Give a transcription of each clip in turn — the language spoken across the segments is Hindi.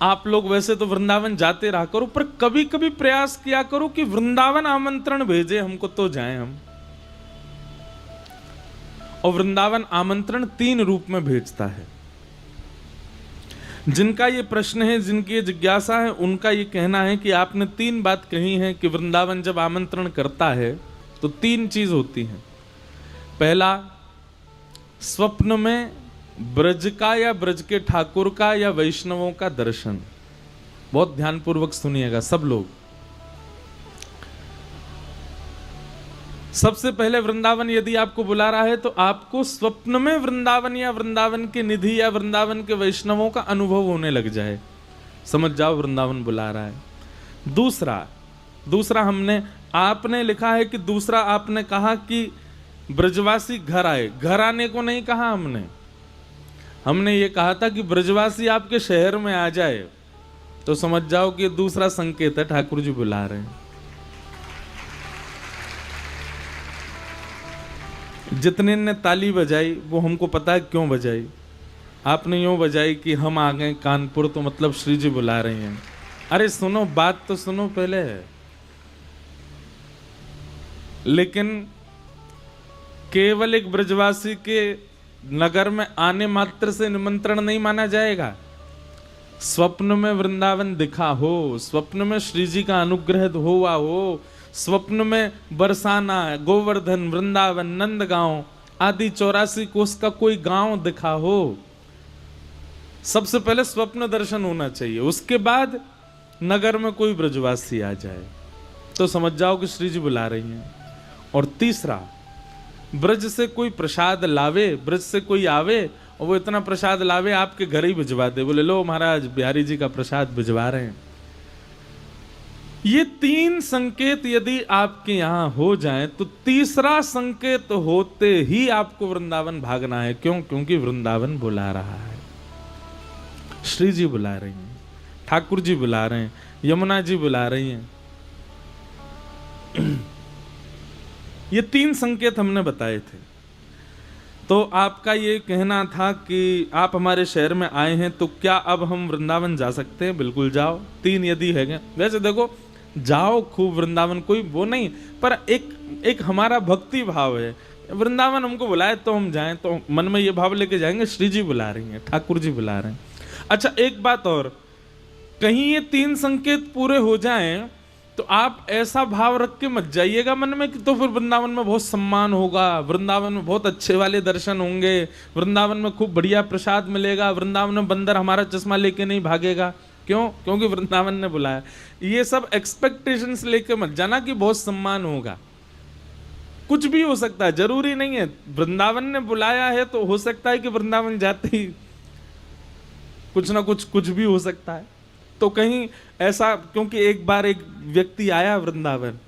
आप लोग वैसे तो वृंदावन जाते रहा करो, पर कभी कभी प्रयास किया करो कि वृंदावन आमंत्रण भेजे हमको तो जाएं हम। और वृंदावन आमंत्रण 3 रूप में भेजता है। जिनका ये प्रश्न है, जिनकी ये जिज्ञासा है, उनका ये कहना है कि आपने 3 बात कही है कि वृंदावन जब आमंत्रण करता है तो 3 चीज होती हैं। पहला, स्वप्न में ब्रज का या ब्रज के ठाकुर का या वैष्णवों का दर्शन। बहुत ध्यानपूर्वक सुनिएगा सब लोग। सबसे पहले वृंदावन यदि आपको बुला रहा है तो आपको स्वप्न में वृंदावन या वृंदावन की निधि या वृंदावन के वैष्णवों का अनुभव होने लग जाए, समझ जाओ वृंदावन बुला रहा है। दूसरा हमने, आपने लिखा है कि दूसरा आपने कहा कि ब्रजवासी घर आए। घर आने को नहीं कहा हमने ये कहा था कि ब्रजवासी आपके शहर में आ जाए, तो समझ जाओ कि दूसरा संकेत है, ठाकुर जी बुला रहे हैं। जितने ने ताली बजाई वो हमको पता है क्यों बजाई। आपने यूं बजाई कि हम आ गए कानपुर, तो मतलब श्री जी बुला रहे हैं। अरे सुनो, बात तो सुनो पहले। लेकिन केवल एक ब्रजवासी के नगर में आने मात्र से निमंत्रण नहीं माना जाएगा। स्वप्न में वृंदावन दिखा हो, स्वप्न में श्री जी का अनुग्रह हुआ हो, स्वप्न में बरसाना, गोवर्धन, वृंदावन, नंदगांव आदि 84 कोस का कोई गांव दिखा हो, सबसे पहले स्वप्न दर्शन होना चाहिए। उसके बाद नगर में कोई ब्रजवासी आ जाए तो समझ जाओ कि श्री जी बुला रही हैं। और तीसरा, ब्रज से कोई प्रसाद लावे, ब्रज से कोई आवे और वो इतना प्रसाद लावे आपके घर ही भिजवा दे, बोले लो महाराज बिहारी जी का प्रसाद भिजवा रहे हैं। ये 3 संकेत यदि आपके यहां हो जाएं तो तीसरा संकेत होते ही आपको वृंदावन भागना है। क्यों? क्योंकि वृंदावन बुला रहा है, श्री जी बुला रही हैं, ठाकुर जी बुला रहे हैं, यमुना जी बुला रही हैं। ये 3 संकेत हमने बताए थे। तो आपका ये कहना था कि आप हमारे शहर में आए हैं तो क्या अब हम वृंदावन जा सकते हैं? बिल्कुल जाओ। 3 यदि है, वैसे देखो जाओ खूब वृंदावन, कोई वो नहीं, पर एक हमारा भक्ति भाव है। वृंदावन हमको बुलाए तो हम जाएं, तो मन में ये भाव लेके जाएंगे श्री जी बुला रही हैं, ठाकुर जी बुला रहे हैं। अच्छा, एक बात और, कहीं ये 3 संकेत पूरे हो जाएं तो आप ऐसा भाव रख के मत जाइएगा मन में कि तो फिर वृंदावन में बहुत सम्मान होगा, वृंदावन में बहुत अच्छे वाले दर्शन होंगे, वृंदावन में खूब बढ़िया प्रसाद मिलेगा, वृंदावन में बंदर हमारा चश्मा लेके नहीं भागेगा। क्यों? क्योंकि वृंदावन ने बुलाया। ये सब एक्सपेक्टेशंस लेके मत जाना कि बहुत सम्मान होगा। कुछ भी हो सकता है, जरूरी नहीं है। वृंदावन ने बुलाया है तो हो सकता है कि वृंदावन जाते ही कुछ ना कुछ भी हो सकता है। तो कहीं ऐसा, क्योंकि एक बार एक व्यक्ति आया वृंदावन,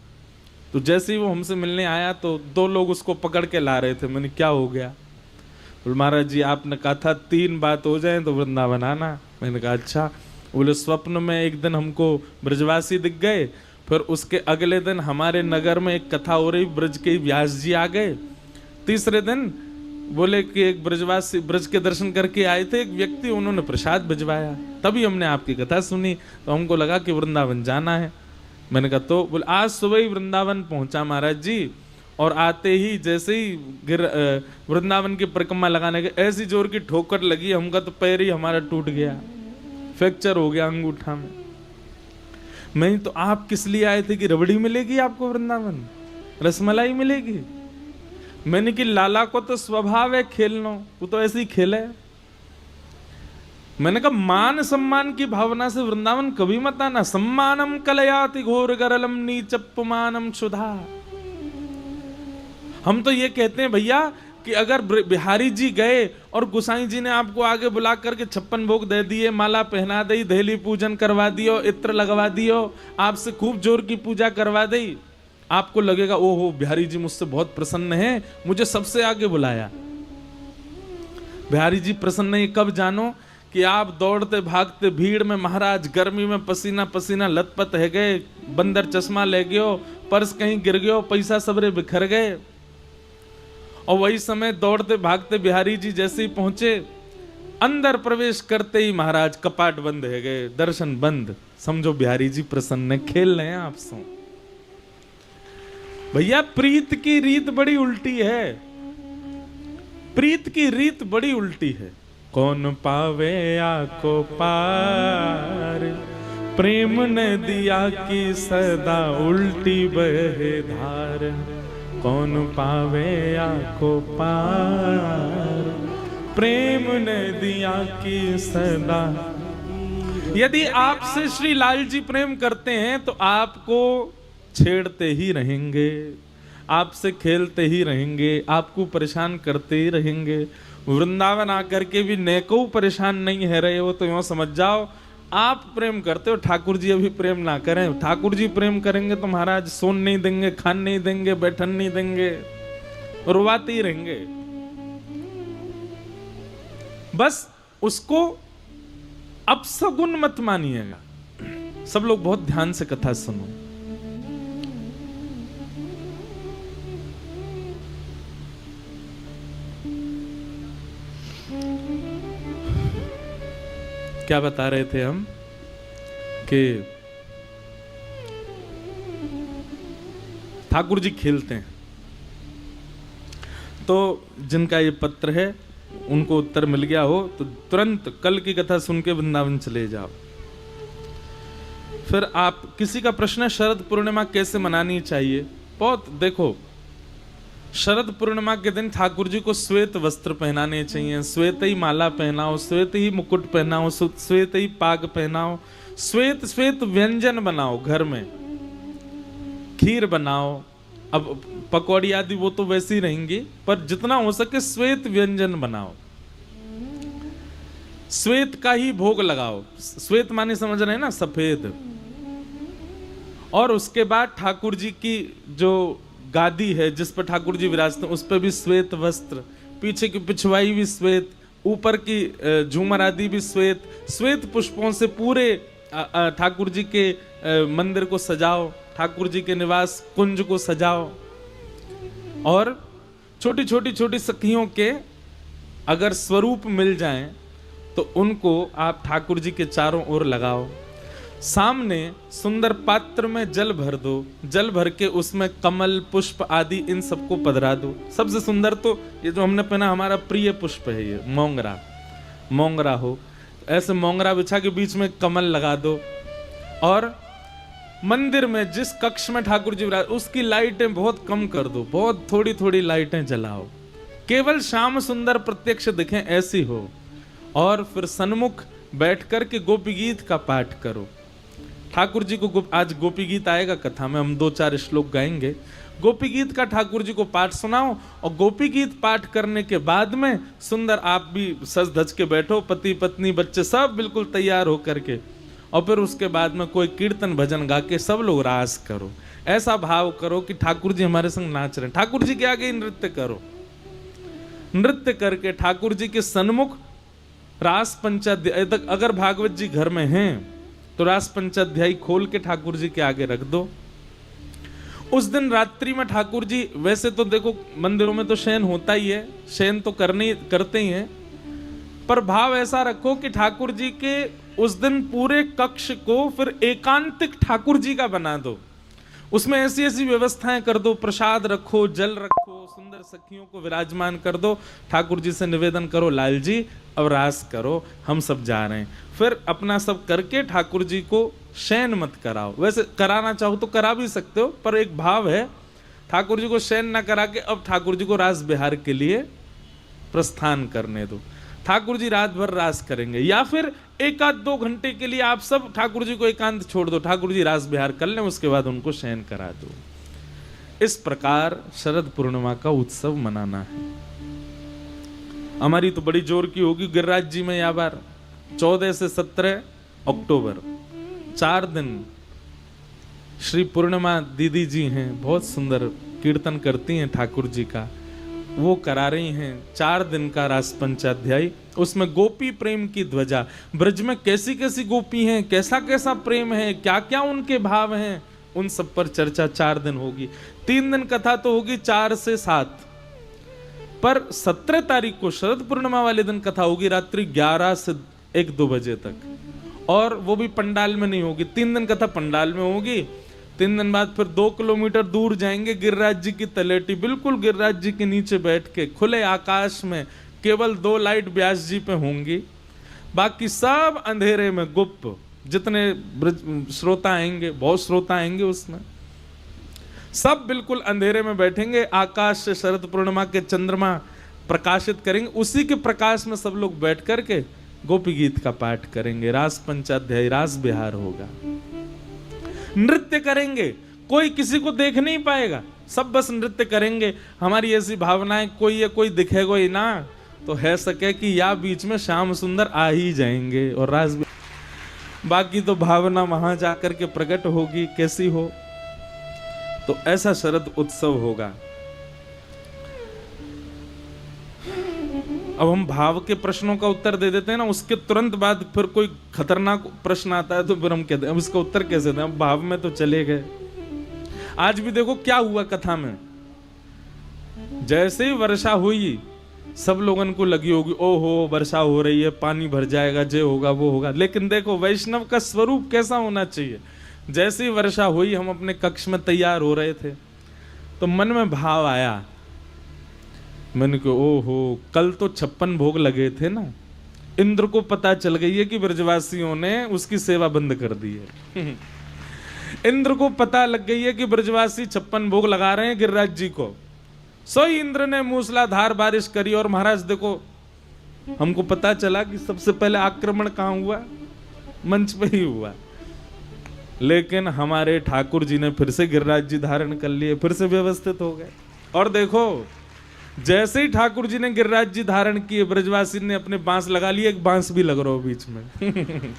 तो जैसे ही वो हमसे मिलने आया तो 2 लोग उसको पकड़ के ला रहे थे। मैंने क्या हो गया? बोले महाराज जी आपने कहा था 3 बात हो जाए तो वृंदावन आना। मैंने कहा अच्छा। बोले स्वप्न में एक दिन हमको ब्रजवासी दिख गए, फिर उसके अगले दिन हमारे नगर में एक कथा हो रही, ब्रज के व्यास जी आ गए। तीसरे दिन बोले कि एक ब्रजवासी ब्रज के दर्शन करके आए थे, एक व्यक्ति, उन्होंने प्रसाद भिजवाया, तभी हमने आपकी कथा सुनी तो हमको लगा कि वृंदावन जाना है। मैंने कहा तो? बोले आज सुबह ही वृंदावन पहुंचा महाराज जी, और आते ही जैसे ही वृंदावन की परिक्रमा लगाने के ऐसी जोर की ठोकर लगी, हमका तो पैर ही हमारा टूट गया, फ्रैक्चर हो गया अंगूठा में। मैं तो आप किस लिए आए थे कि रबड़ी मिलेगी आपको वृंदावन, रसमलाई मिलेगी? मैंने कि लाला को तो स्वभाव है खेलना, वो तो ऐसे ही खेले। मैंने कहा मान सम्मान की भावना से वृंदावन कभी मत आना। सम्मानम कलयाति घोर गरलम नीचप्पमानम क्षुधा। हम तो ये कहते हैं भैया कि अगर बिहारी जी गए और गोसाई जी ने आपको आगे बुला करके 56 भोग दे दिए, माला पहना दी, दहली पूजन करवा दियो, इत्र लगवा दियो, आपसे खूब जोर की पूजा करवा दी, आपको लगेगा ओहो बिहारी जी मुझसे बहुत प्रसन्न है, मुझे सबसे आगे बुलाया। बिहारी जी प्रसन्न है कब जानो? कि आप दौड़ते भागते भीड़ में महाराज गर्मी में पसीना पसीना लथपथ है गए, बंदर चश्मा ले गयो, पर्स कहीं गिर गयो, पैसा सबरे बिखर गए, और वही समय दौड़ते भागते बिहारी जी जैसे ही पहुंचे अंदर प्रवेश करते ही महाराज कपाट बंद है गए, दर्शन बंद। समझो बिहारी जी प्रसन्न खेल रहे हैं आपसे। भैया प्रीत की रीत बड़ी उल्टी है, प्रीत की रीत बड़ी उल्टी है। कौन पावे आको पार, प्रेम ने दिया की सदा उल्टी बहे धार। कौन पावे आको पार, प्रेम ने दिया की सदा। यदि आपसे श्री लाल जी प्रेम करते हैं तो आपको छेड़ते ही रहेंगे, आपसे खेलते ही रहेंगे, आपको परेशान करते ही रहेंगे। वृंदावन आकर के भी नेको परेशान नहीं है रहे हो तो यूं समझ जाओ आप प्रेम करते हो, ठाकुर जी अभी प्रेम ना करें। ठाकुर जी प्रेम करेंगे तो महाराज सोन नहीं देंगे, खान नहीं देंगे, बैठन नहीं देंगे, रुवाते ही रहेंगे। बस उसको अपसगुन मत मानिएगा। सब लोग बहुत ध्यान से कथा सुनो। क्या बता रहे थे हम कि ठाकुर जी खेलते हैं, तो जिनका ये पत्र है उनको उत्तर मिल गया हो तो तुरंत कल की कथा सुन के वृंदावन चले जाओ। फिर आप किसी का प्रश्न है शरद पूर्णिमा कैसे मनानी चाहिए। बहुत देखो, शरद पूर्णिमा के दिन ठाकुर जी को श्वेत वस्त्र पहनाने चाहिए, श्वेत ही माला पहनाओ, श्वेत ही मुकुट पहनाओ, श्वेत ही पाग पहनाओ, श्वेत श्वेत व्यंजन बनाओ, घर में खीर बनाओ। अब पकौड़ी आदि वो तो वैसी रहेंगी, पर जितना हो सके श्वेत व्यंजन बनाओ, श्वेत का ही भोग लगाओ। श्वेत माने समझ रहे हैं ना, सफेद। और उसके बाद ठाकुर जी की जो गादी है जिस पर ठाकुर जी विराजते हैं उस पर भी श्वेत वस्त्र, पीछे की पिछवाई भी श्वेत, ऊपर की झूमर आदि भी श्वेत। श्वेत पुष्पों से पूरे ठाकुर जी के मंदिर को सजाओ, ठाकुर जी के निवास कुंज को सजाओ। और छोटी छोटी छोटी सखियों के अगर स्वरूप मिल जाएं तो उनको आप ठाकुर जी के चारों ओर लगाओ। सामने सुंदर पात्र में जल भर दो, जल भर के उसमें कमल पुष्प आदि इन सबको पधरा दो। सबसे सुंदर तो ये जो हमने पहना हमारा प्रिय पुष्प है, ये मोंगरा, मोंगरा हो ऐसे मोंगरा बिछा के बीच में कमल लगा दो। और मंदिर में जिस कक्ष में ठाकुर जी विराज उसकी लाइटें बहुत कम कर दो, बहुत थोड़ी थोड़ी लाइटें जलाओ, केवल श्याम सुंदर प्रत्यक्ष दिखें ऐसी हो। और फिर सन्मुख बैठ कर के गोपी गीत का पाठ करो। ठाकुर जी को आज गोपी गीत आएगा कथा में, हम 2-4 श्लोक गाएंगे। गोपी गीत का ठाकुर जी को पाठ सुनाओ और गोपी गीत पाठ करने के बाद में सुंदर आप भी सज धज के बैठो, पति पत्नी बच्चे सब बिल्कुल तैयार हो करके, और फिर उसके बाद में कोई कीर्तन भजन गा के सब लोग रास करो। ऐसा भाव करो कि ठाकुर जी हमारे संग नाच रहे हैं। ठाकुर जी के आगे नृत्य करो, नृत्य करके ठाकुर जी के सन्मुख रास पंचाध्याय तक, अगर भागवत जी घर में हैं तो रास पंचाध्यायी खोल के ठाकुर जी के आगे रख दो। उस दिन रात्रि में ठाकुर जी, वैसे तो देखो मंदिरों में तो शयन होता ही है, शयन तो करते ही हैं, पर भाव ऐसा रखो कि ठाकुर जी के उस दिन पूरे कक्ष को फिर एकांतिक ठाकुर जी का बना दो। उसमें ऐसी ऐसी व्यवस्थाएं कर दो, प्रसाद रखो, जल रखो, सुंदर सखियों को विराजमान कर दो। ठाकुर जी से निवेदन करो, लाल जी अब रास करो, हम सब जा रहे हैं। फिर अपना सब करके ठाकुर जी को शयन मत कराओ। वैसे कराना चाहो तो करा भी सकते हो, पर एक भाव है ठाकुर जी को शयन ना करा के अब ठाकुर जी को रास बिहार के लिए प्रस्थान करने दो। ठाकुर जी रात भर रास करेंगे, या फिर 1-2 घंटे के लिए आप सब ठाकुर जी को एकांत छोड़ दो, ठाकुर जी रास बिहार कर लें, उसके बाद उनको शयन करा दो। इस प्रकार शरद पूर्णिमा का उत्सव मनाना है। हमारी तो बड़ी जोर की होगी गिरिराज जी में या बार 14 से 17 अक्टूबर 4 दिन श्री पूर्णिमा दीदी जी हैं, बहुत सुंदर कीर्तन करती हैं ठाकुर जी का, वो करा रही हैं 4 दिन का रास पंचाध्यायी। उसमें गोपी प्रेम की ध्वजा, ब्रज में कैसी कैसी गोपी हैं, कैसा कैसा प्रेम है, क्या क्या उनके भाव हैं, उन सब पर चर्चा 4 दिन होगी। 3 दिन कथा तो होगी 4 से 7, पर 17 तारीख को शरद पूर्णिमा वाले दिन कथा होगी रात्रि 11 से 1-2 बजे तक, और वो भी पंडाल में नहीं होगी। 3 दिन कथा पंडाल में होगी, 3 दिन बाद फिर 2 किलोमीटर दूर जाएंगे, गिरिराज जी की तलेटी, बिल्कुल गिरिराज जी के नीचे बैठ के खुले आकाश में केवल 2 लाइट व्यास जी पे होंगी, बाकी सब अंधेरे में गुप्त। जितने श्रोता आएंगे, बहुत श्रोता आएंगे उसमें, सब बिल्कुल अंधेरे में बैठेंगे, आकाश से शरद पूर्णिमा के चंद्रमा प्रकाशित करेंगे, उसी के प्रकाश में सब लोग बैठ करके गोपी गीत का पाठ करेंगे, रास पंचाध्याय, रास बिहार होगा, नृत्य करेंगे, कोई किसी को देख नहीं पाएगा, सब बस नृत्य करेंगे। हमारी ऐसी भावनाएं, कोई दिखेगा ही ना, तो है सके कि या बीच में श्याम सुंदर आ ही जाएंगे और रास, बाकी तो भावना वहां जाकर के प्रकट होगी कैसी हो। तो ऐसा शरद उत्सव होगा। अब हम भाव के प्रश्नों का उत्तर दे देते हैं ना, उसके तुरंत बाद फिर कोई खतरनाक प्रश्न आता है तो फिर हम कहते हैं अब इसका उत्तर कैसे दें, अब भाव में तो चले गए। आज भी देखो क्या हुआ कथा में, जैसे ही वर्षा हुई सब लोगों को लगी होगी ओहो वर्षा हो रही है, पानी भर जाएगा, जे होगा वो होगा। लेकिन देखो वैष्णव का स्वरूप कैसा होना चाहिए। जैसे ही वर्षा हुई, हम अपने कक्ष में तैयार हो रहे थे तो मन में भाव आया, मैंने कहा ओहो कल तो 56 भोग लगे थे ना, इंद्र को पता चल गई है कि ब्रजवासियों ने उसकी सेवा बंद कर दी है। इंद्र को पता लग गई है कि ब्रजवासी 56 भोग लगा रहे हैं गिरिराज जी को, सो इंद्र ने मूसलाधार बारिश करी। और महाराज देखो हमको पता चला कि सबसे पहले आक्रमण कहां हुआ, मंच पे ही हुआ, लेकिन हमारे ठाकुर जी ने फिर से गिरिराज जी धारण कर लिए, फिर से व्यवस्थित हो गए। और देखो जैसे ही ठाकुर जी ने गिरिराज जी धारण किए, ब्रजवासी ने अपने बांस लगा लिए, एक बांस भी लग रहा हो बीच में।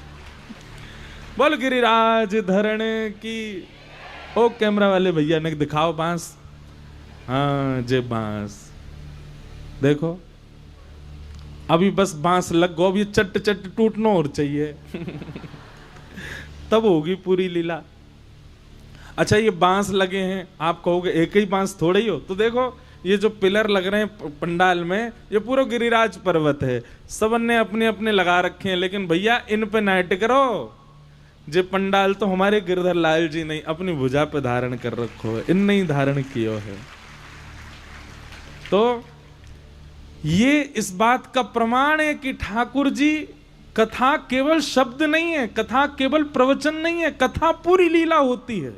बोल गिरिराज धरण की। ओ कैमरा वाले भैया ने दिखाओ बांस, हाँ जे बांस देखो, अभी बस बांस लग गो, अभी चट चट टूटना और चाहिए। तब होगी पूरी लीला। अच्छा ये बांस लगे हैं, आप कहोगे एक ही बांस थोड़े ही हो, तो देखो ये जो पिलर लग रहे हैं पंडाल में, ये पूरा गिरिराज पर्वत है, सबन ने अपने अपने लगा रखे हैं। लेकिन भैया इन पे नाइट करो, जे पंडाल तो हमारे गिरधर लाल जी नहीं अपनी भुजा पे धारण कर रखो है, इन नहीं धारण कियो है। तो ये इस बात का प्रमाण है कि ठाकुर जी, कथा केवल शब्द नहीं है, कथा केवल प्रवचन नहीं है, कथा पूरी लीला होती है।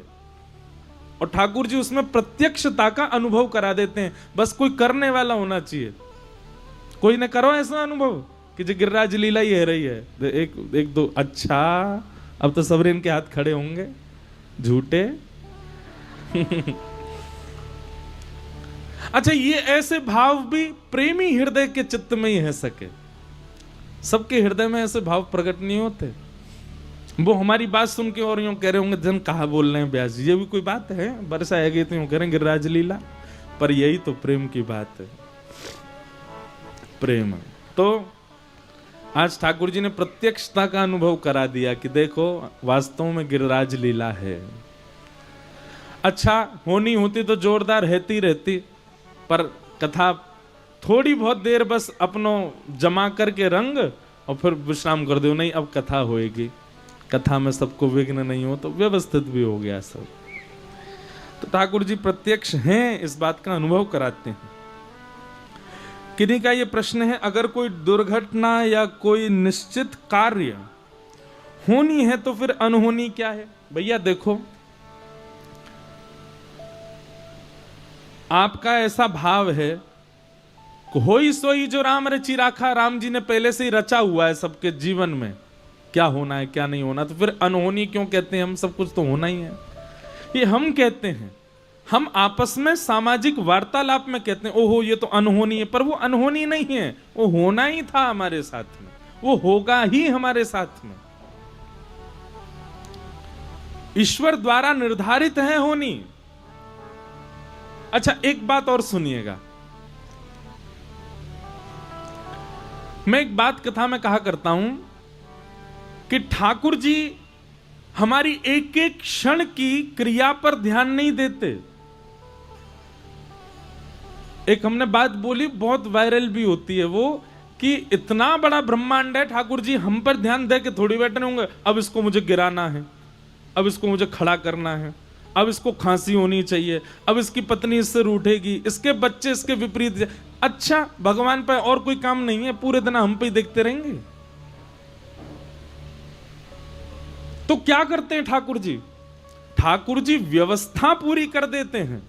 और ठाकुर जी उसमें प्रत्यक्षता का अनुभव करा देते हैं, बस कोई करने वाला होना चाहिए। कोई ने करो ऐसा अनुभव कि जो गिरिराज लीला ही है रही है, एक दो, अच्छा अब तो सबरे इनके हाथ खड़े होंगे झूठे। अच्छा ये ऐसे भाव भी प्रेमी हृदय के चित्त में ही है सके, सबके हृदय में ऐसे भाव प्रकट नहीं होते। वो हमारी बात सुन के और यूं कह रहे होंगे जन कहा बोल रहे हैं ब्यास जी, ये भी कोई बात है, वर्षा आ गई तो यूं कह रहे हैं गिरिराज लीला, पर यही तो प्रेम की बात है, प्रेम। तो आज ठाकुर जी ने प्रत्यक्षता का अनुभव करा दिया कि देखो वास्तव में गिरिराज लीला है। अच्छा होनी होती तो जोरदार रहती, पर कथा थोड़ी बहुत देर बस अपनों जमा करके रंग और फिर विश्राम कर दो, नहीं अब कथा होएगी, कथा में सबको विघ्न नहीं हो, तो व्यवस्थित भी हो गया सब। तो ठाकुर जी प्रत्यक्ष हैं, इस बात का अनुभव कराते हैं। किन्हीं का ये प्रश्न है, अगर कोई दुर्घटना या कोई निश्चित कार्य होनी है तो फिर अनहोनी क्या है? भैया देखो आपका ऐसा भाव है, होई सोई जो राम रची राखा, राम जी ने पहले से ही रचा हुआ है सबके जीवन में क्या होना है क्या नहीं होना, तो फिर अनहोनी क्यों कहते हैं? हम सब कुछ तो होना ही है, ये हम कहते हैं, हम आपस में सामाजिक वार्तालाप में कहते हैं ओहो ये तो अनहोनी है, पर वो अनहोनी नहीं है, वो होना ही था हमारे साथ में, वो होगा ही हमारे साथ में, ईश्वर द्वारा निर्धारित है होनी। अच्छा एक बात और सुनिएगा, मैं एक बात कथा में कहा करता हूं कि ठाकुर जी हमारी एक एक क्षण की क्रिया पर ध्यान नहीं देते। एक हमने बात बोली बहुत वायरल भी होती है वो, कि इतना बड़ा ब्रह्मांड है, ठाकुर जी हम पर ध्यान दे के थोड़ी बैठे होंगे, अब इसको मुझे गिराना है, अब इसको मुझे खड़ा करना है, अब इसको खांसी होनी चाहिए, अब इसकी पत्नी इससे रूठेगी, इसके बच्चे इसके विपरीत। अच्छा, भगवान पर और कोई काम नहीं है, पूरे दिन हम पे ही देखते रहेंगे? तो क्या करते हैं ठाकुर जी? ठाकुर जी व्यवस्था पूरी कर देते हैं।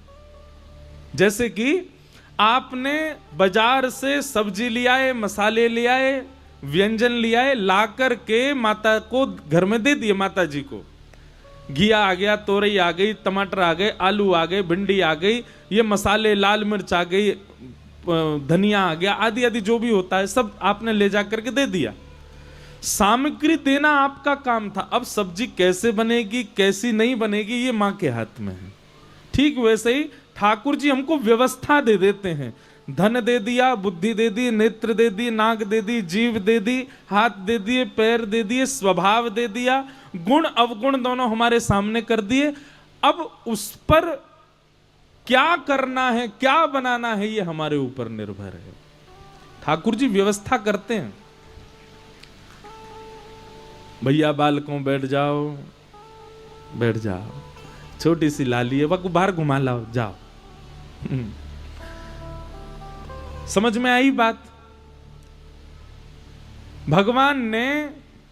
जैसे कि आपने बाजार से सब्जी ले आए, मसाले ले आए, व्यंजन ले आए, ला करके माता को घर में दे दिए, माता जी को। घिया आ गया, तोरई आ गई, टमाटर आ गए, आलू आ गए, भिंडी आ गई, ये मसाले, लाल मिर्च आ गई, धनिया आ गया, आदि आदि जो भी होता है सब आपने ले जा करके दे दिया। सामग्री देना आपका काम था। अब सब्जी कैसे बनेगी, कैसी नहीं बनेगी, ये मां के हाथ में है। ठीक वैसे ही ठाकुर जी हमको व्यवस्था दे देते हैं। धन दे दिया, बुद्धि दे दी, नेत्र दे दी, नाक दे दी, जीव दे दी, हाथ दे दिए, पैर दे दिए, स्वभाव दे दिया, गुण अवगुण दोनों हमारे सामने कर दिए। अब उस पर क्या करना है, क्या बनाना है, ये हमारे ऊपर निर्भर है। ठाकुर जी व्यवस्था करते हैं। भैया बालकों बैठ जाओ, बैठ जाओ, छोटी सी लाली है, वह बाहर घुमा लाओ, जाओ। समझ में आई बात? भगवान ने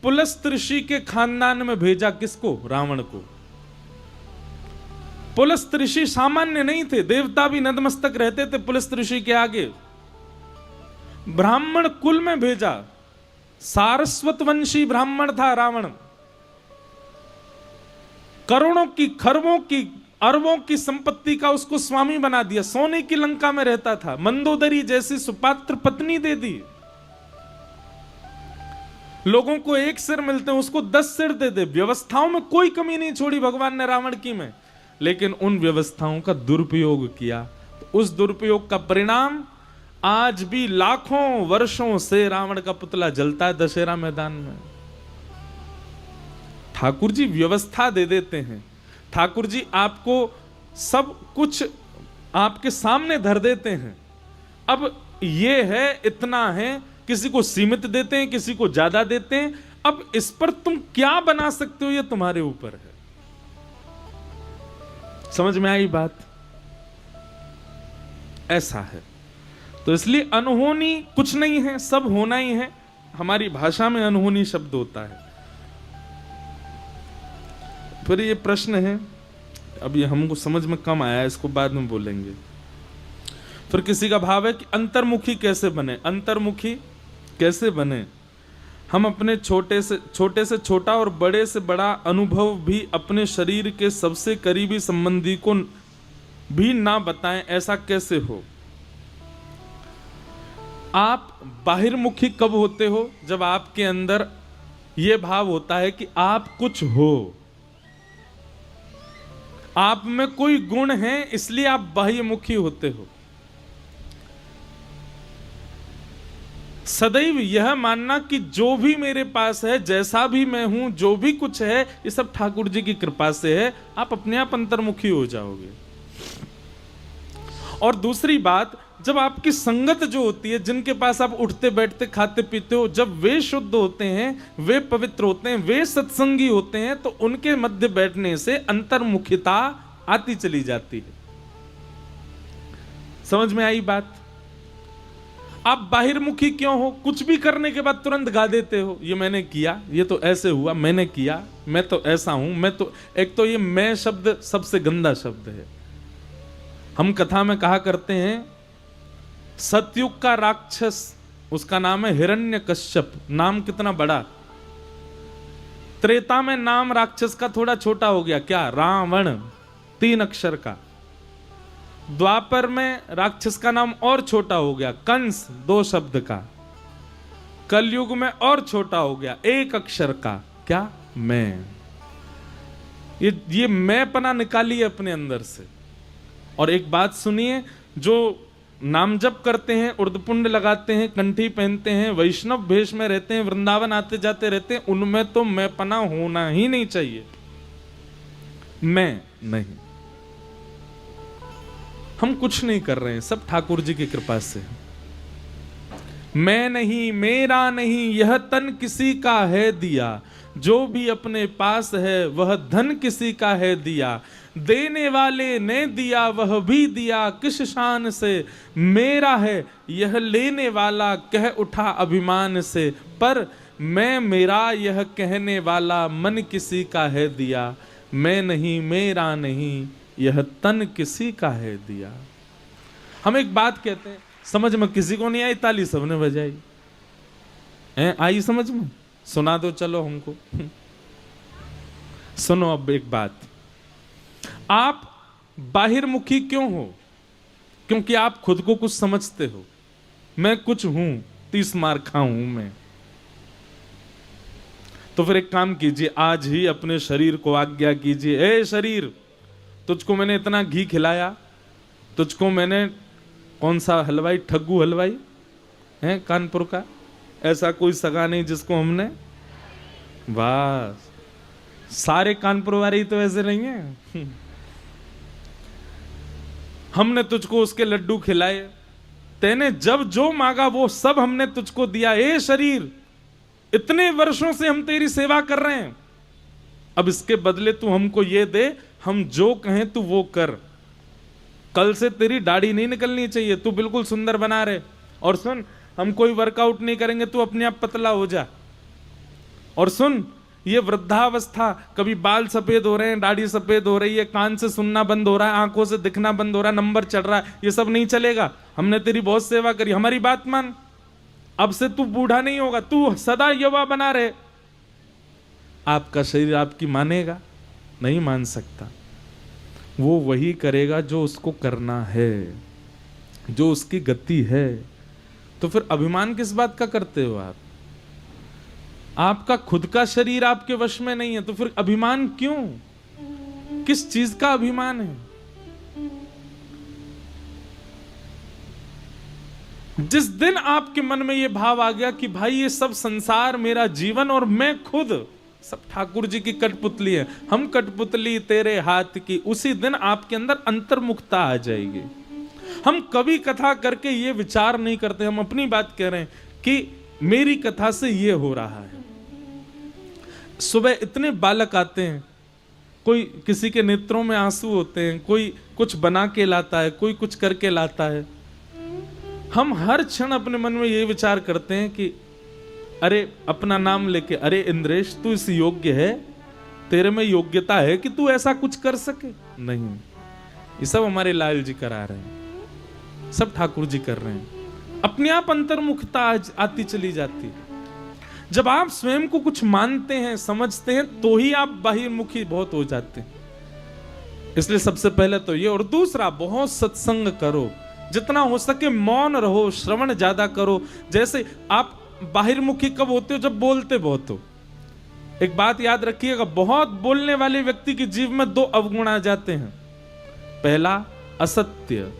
पुलस्त ऋषि के खानदान में भेजा किसको? रावण को। पुलस्त ऋषि सामान्य नहीं थे, देवता भी नतमस्तक रहते थे पुलस्त ऋषि के आगे। ब्राह्मण कुल में भेजा, सारस्वत वंशी ब्राह्मण था रावण। करोड़ों की, खरबों की, अरबों की संपत्ति का उसको स्वामी बना दिया। सोने की लंका में रहता था, मंदोदरी जैसी सुपात्र पत्नी दे दी। लोगों को एक सिर मिलते हैं, उसको 10 सिर दे दे। व्यवस्थाओं में कोई कमी नहीं छोड़ी भगवान ने रावण की में, लेकिन उन व्यवस्थाओं का दुरुपयोग किया। तो उस दुरुपयोग का परिणाम आज भी लाखों वर्षों से रावण का पुतला जलता है दशहरा मैदान में। ठाकुर जी व्यवस्था दे देते हैं। ठाकुर जी आपको सब कुछ आपके सामने धर देते हैं। अब ये है, इतना है, किसी को सीमित देते हैं, किसी को ज्यादा देते हैं। अब इस पर तुम क्या बना सकते हो, ये तुम्हारे ऊपर है। समझ में आई बात? ऐसा है। तो इसलिए अनहोनी कुछ नहीं है, सब होना ही है। हमारी भाषा में अनहोनी शब्द होता है। फिर ये प्रश्न है, अब ये हमको समझ में कम आया, इसको बाद में बोलेंगे। फिर किसी का भाव है कि अंतर्मुखी कैसे बने? अंतर्मुखी कैसे बने? हम अपने छोटे से छोटा और बड़े से बड़ा अनुभव भी अपने शरीर के सबसे करीबी संबंधी को भी ना बताएं, ऐसा कैसे हो? आप बाहिर्मुखी कब होते हो? जब आपके अंदर यह भाव होता है कि आप कुछ हो, आप में कोई गुण है, इसलिए आप बाह्यमुखी होते हो। सदैव यह मानना कि जो भी मेरे पास है, जैसा भी मैं हूं, जो भी कुछ है, ये सब ठाकुर जी की कृपा से है। आप अपने आप अंतर्मुखी हो जाओगे। और दूसरी बात, जब आपकी संगत जो होती है, जिनके पास आप उठते बैठते खाते पीते हो, जब वे शुद्ध होते हैं, वे पवित्र होते हैं, वे सत्संगी होते हैं, तो उनके मध्य बैठने से अंतर्मुखिता आती चली जाती है। समझ में आई बात? आप बाहिर्मुखी क्यों हो? कुछ भी करने के बाद तुरंत गा देते हो, ये मैंने किया, ये तो ऐसे हुआ, मैंने किया, मैं तो ऐसा हूं, मैं तो। एक तो ये मैं शब्द सबसे गंदा शब्द है। हम कथा में कहा करते हैं, सतयुग का राक्षस, उसका नाम है हिरण्यकश्यप। नाम कितना बड़ा। त्रेता में नाम राक्षस का थोड़ा छोटा हो गया, क्या? रावण, 3 अक्षर का। द्वापर में राक्षस का नाम और छोटा हो गया, कंस, 2 शब्द का। कलयुग में और छोटा हो गया, 1 अक्षर का, क्या? मैं। ये मैं पना निकालिए अपने अंदर से। और एक बात सुनिए, जो नाम जप करते हैं, उर्दपुंड लगाते हैं, कंठी पहनते हैं, वैष्णव भेष में रहते हैं, वृंदावन आते जाते रहते हैं, उनमें तो मैं पना होना ही नहीं चाहिए। मैं नहीं। हम कुछ नहीं कर रहे हैं, सब ठाकुर जी की कृपा से। मैं नहीं, मेरा नहीं, यह तन किसी का है दिया, जो भी अपने पास है वह धन किसी का है दिया। देने वाले ने दिया वह भी दिया, किस शान से मेरा है यह लेने वाला कह उठा अभिमान से। पर मैं मेरा यह कहने वाला मन किसी का है दिया। मैं नहीं, मेरा नहीं, यह तन किसी का है दिया। हम एक बात कहते हैं, समझ में किसी को नहीं आई, ताली सबने बजाई। आई समझ में? सुना दो चलो हमको। सुनो अब एक बात, आप बाहिरमुखी क्यों हो? क्योंकि आप खुद को कुछ समझते हो। मैं कुछ हूं, 30 मार खाऊं मैं। तो फिर एक काम कीजिए, आज ही अपने शरीर को आज्ञा कीजिए, ए शरीर, तुझको मैंने इतना घी खिलाया, तुझको मैंने कौन सा हलवाई, ठग्गू हलवाई है कानपुर का, ऐसा कोई सगा नहीं जिसको हमने, बस सारे कानपुर वाले ही तो ऐसे नहीं है। हमने तुझको उसके लड्डू खिलाए, तेने जब जो मांगा वो सब हमने तुझको दिया। ए शरीर, इतने वर्षों से हम तेरी सेवा कर रहे हैं, अब इसके बदले तू हमको ये दे, हम जो कहें तू वो कर। कल से तेरी दाढ़ी नहीं निकलनी चाहिए, तू बिल्कुल सुंदर बना रहे। और सुन, हम कोई वर्कआउट नहीं करेंगे, तू अपने आप पतला हो जा। और सुन, ये वृद्धावस्था, कभी बाल सफेद हो रहे हैं, दाढ़ी सफेद हो रही है, कान से सुनना बंद हो रहा है, आंखों से दिखना बंद हो रहा है, नंबर चढ़ रहा है, ये सब नहीं चलेगा। हमने तेरी बहुत सेवा करी, हमारी बात मान। अब से तू बूढ़ा नहीं होगा, तू सदा युवा बना रहे। आपका शरीर आपकी मानेगा? नहीं मान सकता। वो वही करेगा जो उसको करना है, जो उसकी गति है। तो फिर अभिमान किस बात का करते हो आप? आपका खुद का शरीर आपके वश में नहीं है, तो फिर अभिमान क्यों? किस चीज का अभिमान है? जिस दिन आपके मन में यह भाव आ गया कि भाई ये सब संसार मेरा जीवन और मैं खुद सब ठाकुर जी की कठपुतली है, हम कठपुतली तेरे हाथ की, उसी दिन आपके अंदर अंतर्मुखता आ जाएगी। हम कभी कथा करके ये विचार नहीं करते, हम अपनी बात कह रहे हैं कि मेरी कथा से ये हो रहा है। सुबह इतने बालक आते हैं, कोई किसी के नेत्रों में आंसू होते हैं, कोई कुछ बना के लाता है, कोई कुछ करके लाता है। हम हर क्षण अपने मन में ये विचार करते हैं कि अरे अपना नाम लेके, अरे इंद्रेश तू इस योग्य है, तेरे में योग्यता है कि तू ऐसा कुछ कर सके? नहीं, ये सब हमारे लाल जी करा रहे हैं, सब ठाकुर जी कर रहे हैं। अपने आप अंतर्मुखता आती चली जाती है। जब आप स्वयं को कुछ मानते हैं, समझते हैं, तो ही आप बाहिर्मुखी बहुत हो जाते हैं। इसलिए सबसे पहले तो ये, और दूसरा बहुत सत्संग करो, जितना हो सके मौन रहो, श्रवण ज्यादा करो। जैसे आप बाहिर्मुखी कब होते हो? जब बोलते बहुत हो। एक बात याद रखिएगा, बहुत बोलने वाले व्यक्ति के जीव में 2 अवगुण आ जाते हैं। पहला असत्य,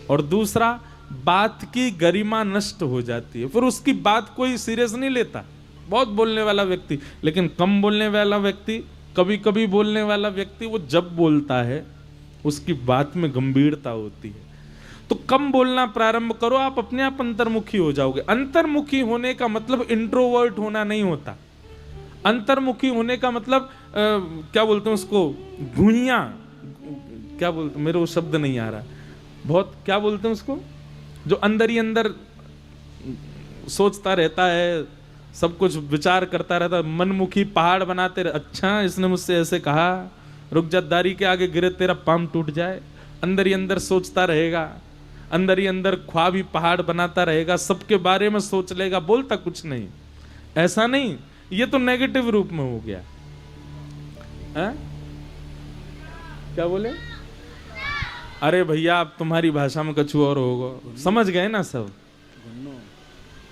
और दूसरा बात की गरिमा नष्ट हो जाती है, फिर उसकी बात कोई सीरियस नहीं लेता। बहुत बोलने वाला व्यक्ति, लेकिन कम बोलने वाला व्यक्ति, कभी कभी बोलने वाला व्यक्ति, वो जब बोलता है उसकी बात में गंभीरता होती है। तो कम बोलना प्रारंभ करो, आप अपने आप अंतर्मुखी हो जाओगे। अंतर्मुखी होने का मतलब इंट्रोवर्ट होना नहीं होता। अंतर्मुखी होने का मतलब क्या बोलते हैं उसको, घुइया, क्या बोलते, मेरे वो शब्द नहीं आ रहा, बहुत क्या बोलते हैं उसको, जो अंदर ही अंदर सोचता रहता है, सब कुछ विचार करता रहता है, मनमुखी पहाड़ बनाते रहे। अच्छा इसने मुझसे ऐसे कहा, रुक जा, दारी के आगे गिरे तेरा पाम टूट जाए। अंदर ही अंदर सोचता रहेगा, अंदर ही अंदर ख्वाब ही पहाड़ बनाता रहेगा, सबके बारे में सोच लेगा, बोलता कुछ नहीं। ऐसा नहीं, ये तो नेगेटिव रूप में हो गया है? क्या बोले? अरे भैया आप तुम्हारी भाषा में कछु और होगा, समझ गए ना सब।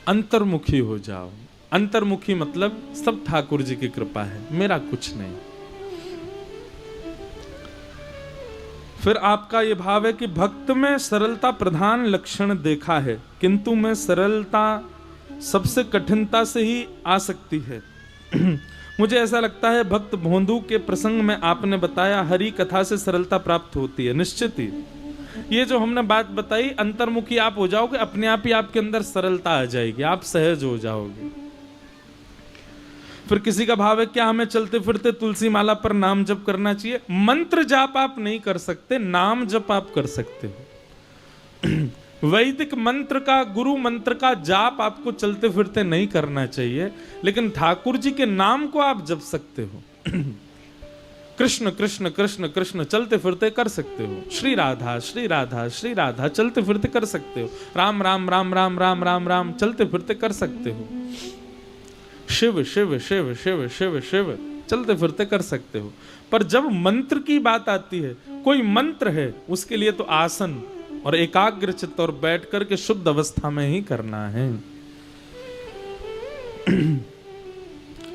अंतर्मुखी हो जाओ। अंतर्मुखी मतलब सब ठाकुर जी की कृपा है, मेरा कुछ नहीं। फिर आपका यह भाव है कि भक्त में सरलता प्रधान लक्षण देखा है, किंतु में सरलता सबसे कठिनता से ही आ सकती है। मुझे ऐसा लगता है भक्त भोंदू के प्रसंग में आपने बताया हरि कथा से सरलता प्राप्त होती है, निश्चित ही। ये जो हमने बात बताई, अंतर्मुखी आप हो जाओगे, अपने आप ही आपके अंदर सरलता आ जाएगी, आप सहज हो जाओगे। फिर किसी का भाव है क्या हमें चलते फिरते तुलसी माला पर नाम जप करना चाहिए? मंत्र जाप आप नहीं कर सकते, नाम जप आप कर सकते हो। वैदिक मंत्र का, गुरु मंत्र का जाप आपको चलते फिरते नहीं करना चाहिए, लेकिन ठाकुर जी के नाम को आप जप सकते हो। कृष्ण कृष्ण कृष्ण कृष्ण चलते फिरते कर सकते हो, श्री राधा श्री राधा श्री राधा चलते फिरते कर सकते हो, राम राम राम राम राम राम राम चलते फिरते कर सकते हो, शिव शिव शिव शिव शिव शिव चलते फिरते कर सकते हो। पर जब मंत्र की बात आती है, कोई मंत्र है, उसके लिए तो आसन और एकाग्र चित्त और बैठ करके शुद्ध अवस्था में ही करना है।